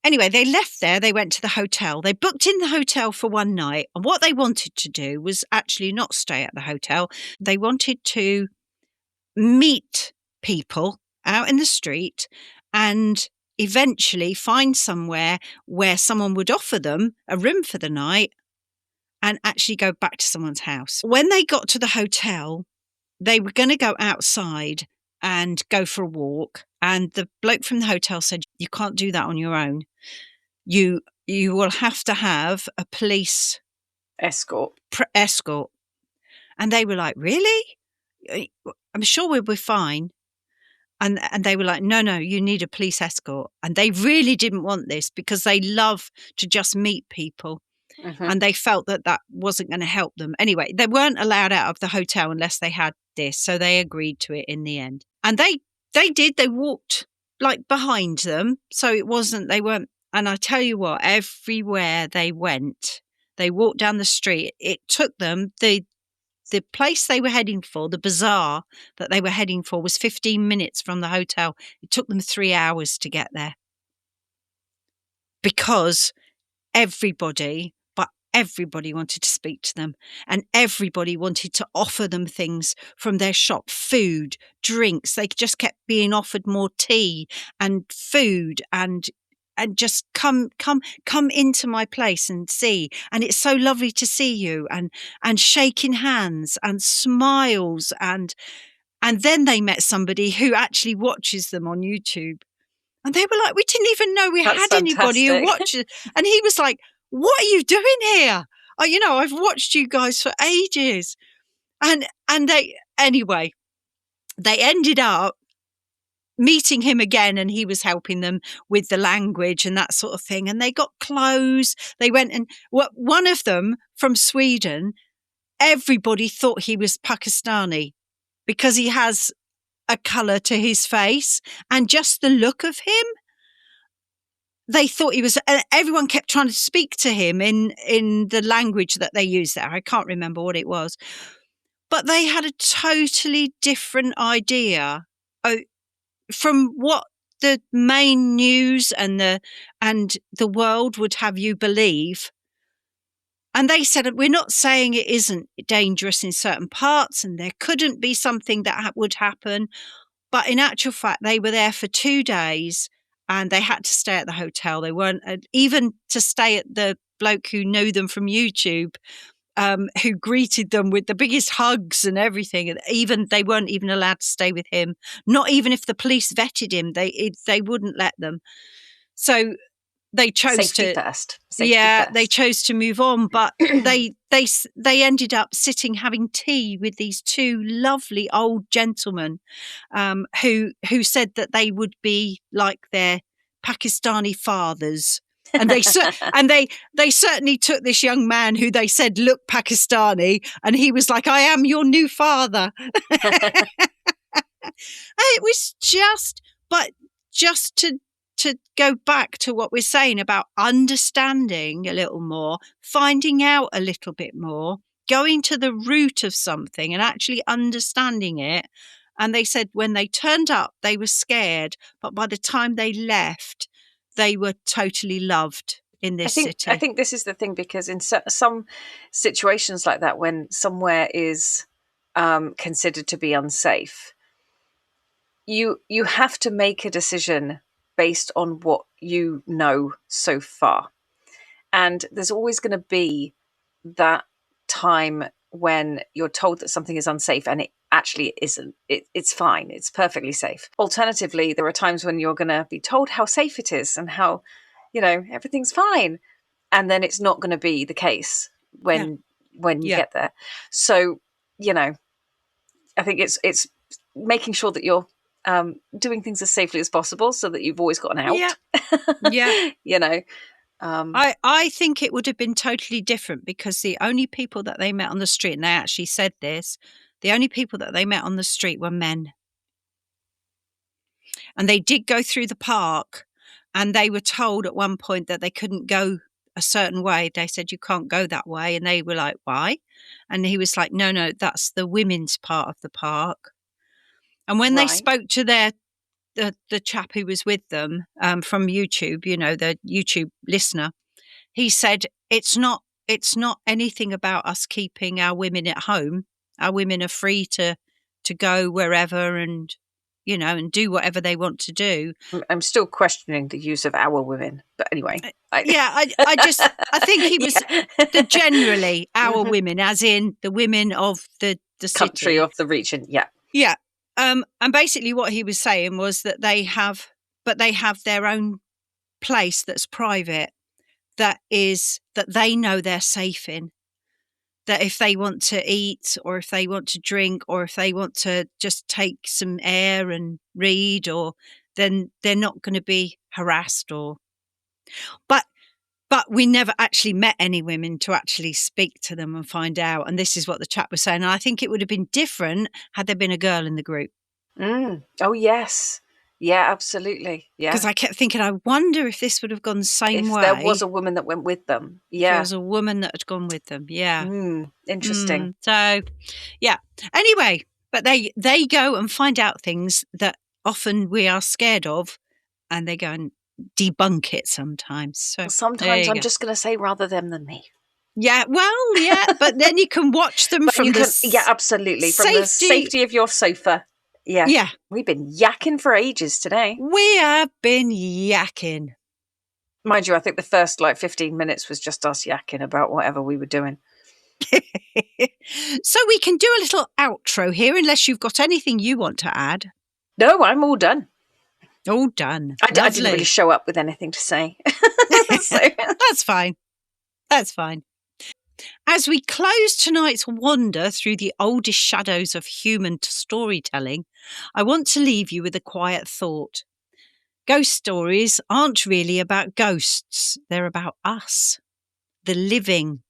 anyway, they left there. They went to the hotel. They booked in the hotel for one night. And what they wanted to do was actually not stay at the hotel. They wanted to meet people out in the street and eventually find somewhere where someone would offer them a room for the night and actually go back to someone's house. When they got to the hotel, they were going to go outside and go for a walk. And the bloke from the hotel said, you can't do that on your own. You will have to have a police escort. And they were like, really? I'm sure we'll be fine. And they were like, no, you need a police escort. And they really didn't want this because they love to just meet people. Mm-hmm. And they felt that wasn't going to help them. Anyway, they weren't allowed out of the hotel unless they had this. So they agreed to it in the end. And they did. They walked like behind them. So they weren't. And I tell you what, everywhere they went, they walked down the street. It took them, the place they were heading for, the bazaar that they were heading for, was 15 minutes from the hotel. It took them 3 hours to get there because everybody wanted to speak to them, and everybody wanted to offer them things from their shop, food, drinks. They just kept being offered more tea and food and just come into my place and see. And it's so lovely to see you, and shaking hands and smiles. And then they met somebody who actually watches them on YouTube. And they were like, we didn't even know we had anybody who watches. And he was like, what are you doing here? I've watched you guys for ages. And they ended up meeting him again, and he was helping them with the language and that sort of thing. And they got clothes. They went and one of them from Sweden, everybody thought he was Pakistani because he has a colour to his face and just the look of him. They thought he was, everyone kept trying to speak to him in the language that they use there. I can't remember what it was, but they had a totally different idea from what the main news and the world would have you believe. And they said, we're not saying it isn't dangerous in certain parts and there couldn't be something that would happen. But in actual fact, they were there for 2 days and they had to stay at the hotel. They weren't even to stay at the bloke who knew them from YouTube, who greeted them with the biggest hugs and everything. And they weren't even allowed to stay with him. Not even if the police vetted him, they wouldn't let them. So they chose Safety first. They chose to move on, but they ended up sitting having tea with these 2 lovely old gentlemen, who said that they would be like their Pakistani fathers. And they certainly took this young man who they said looked Pakistani, and he was like, I am your new father. It was just to go back to what we're saying about understanding a little more, finding out a little bit more, going to the root of something and actually understanding it. And they said when they turned up, they were scared, but by the time they left, they were totally loved in this city. I think this is the thing, because in some situations like that, when somewhere is considered to be unsafe, you have to make a decision based on what you know so far. And there's always going to be that time when you're told that something is unsafe and it actually isn't. It's fine. It's perfectly safe. Alternatively, there are times when you're going to be told how safe it is and how, everything's fine. And then it's not going to be the case when you get there. So, I think it's making sure that you're doing things as safely as possible so that you've always got an out. Yeah. You know. I think it would have been totally different, because the only people that they met on the street, and they actually said this, the only people that they met on the street were men. And they did go through the park, and they were told at one point that they couldn't go a certain way. They said, you can't go that way. And they were like, why? And he was like, no, that's the women's part of the park. And when they spoke to the chap who was with them from YouTube, you know, the YouTube listener, he said, it's not anything about us keeping our women at home. Our women are free to go wherever and, you know, and do whatever they want to do. I'm still questioning the use of our women, but anyway. I think he was generally our women, as in the women of the country, city. of the region. Yeah. Yeah. And basically what he was saying was that they have their own place that's private, that they know they're safe in. That if they want to eat, or if they want to drink, or if they want to just take some air and read, then they're not going to be harassed. But we never actually met any women to actually speak to them and find out. And this is what the chap was saying. And I think it would have been different had there been a girl in the group. Oh, yes. Yeah, absolutely. Yeah. Because I kept thinking, I wonder if this would have gone the same way. If there was a woman that went with them. Yeah. If there was a woman that had gone with them. Yeah. Interesting. So, yeah. Anyway, but they go and find out things that often we are scared of, and they go and debunk it sometimes. So sometimes I'm just going to say rather them than me. Yeah, well, yeah, but then you can watch them absolutely. From the safety of your sofa. Yeah. Yeah. We've been yakking for ages today. We have been yakking. Mind you, I think the first 15 minutes was just us yakking about whatever we were doing. So we can do a little outro here, unless you've got anything you want to add. No, I'm all done. All done. I didn't really show up with anything to say. So. That's fine. That's fine. As we close tonight's wander through the oldest shadows of human storytelling, I want to leave you with a quiet thought. Ghost stories aren't really about ghosts. They're about us, the living,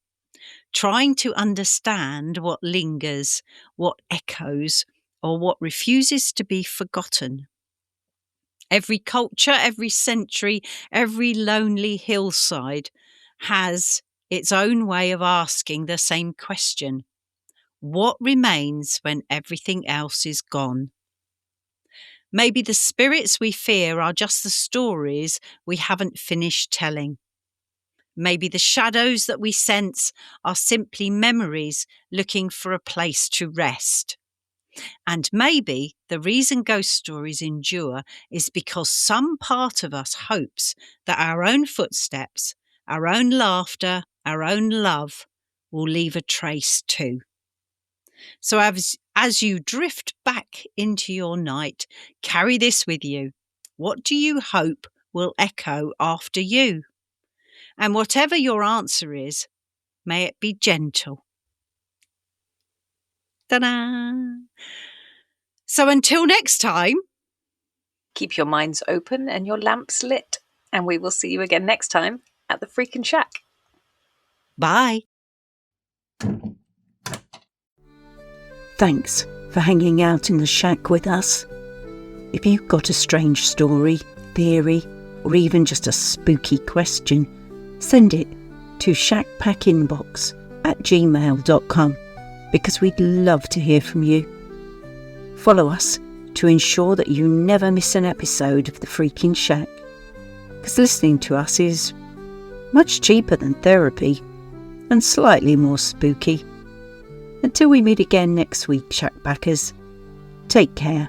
trying to understand what lingers, what echoes, or what refuses to be forgotten. Every culture, every century, every lonely hillside has its own way of asking the same question. What remains when everything else is gone? Maybe the spirits we fear are just the stories we haven't finished telling. Maybe the shadows that we sense are simply memories looking for a place to rest. And maybe the reason ghost stories endure is because some part of us hopes that our own footsteps, our own laughter, our own love will leave a trace too. So as you drift back into your night, carry this with you. What do you hope will echo after you? And whatever your answer is, may it be gentle. Ta-da! So until next time, keep your minds open and your lamps lit. And we will see you again next time at the Freakin' Shack. Bye. Thanks for hanging out in the shack with us. If you've got a strange story, theory, or even just a spooky question, send it to shackpackinbox@gmail.com because we'd love to hear from you. Follow us to ensure that you never miss an episode of the Freakin' Shack, because listening to us is much cheaper than therapy and slightly more spooky. Until we meet again next week, Shackpackers, take care.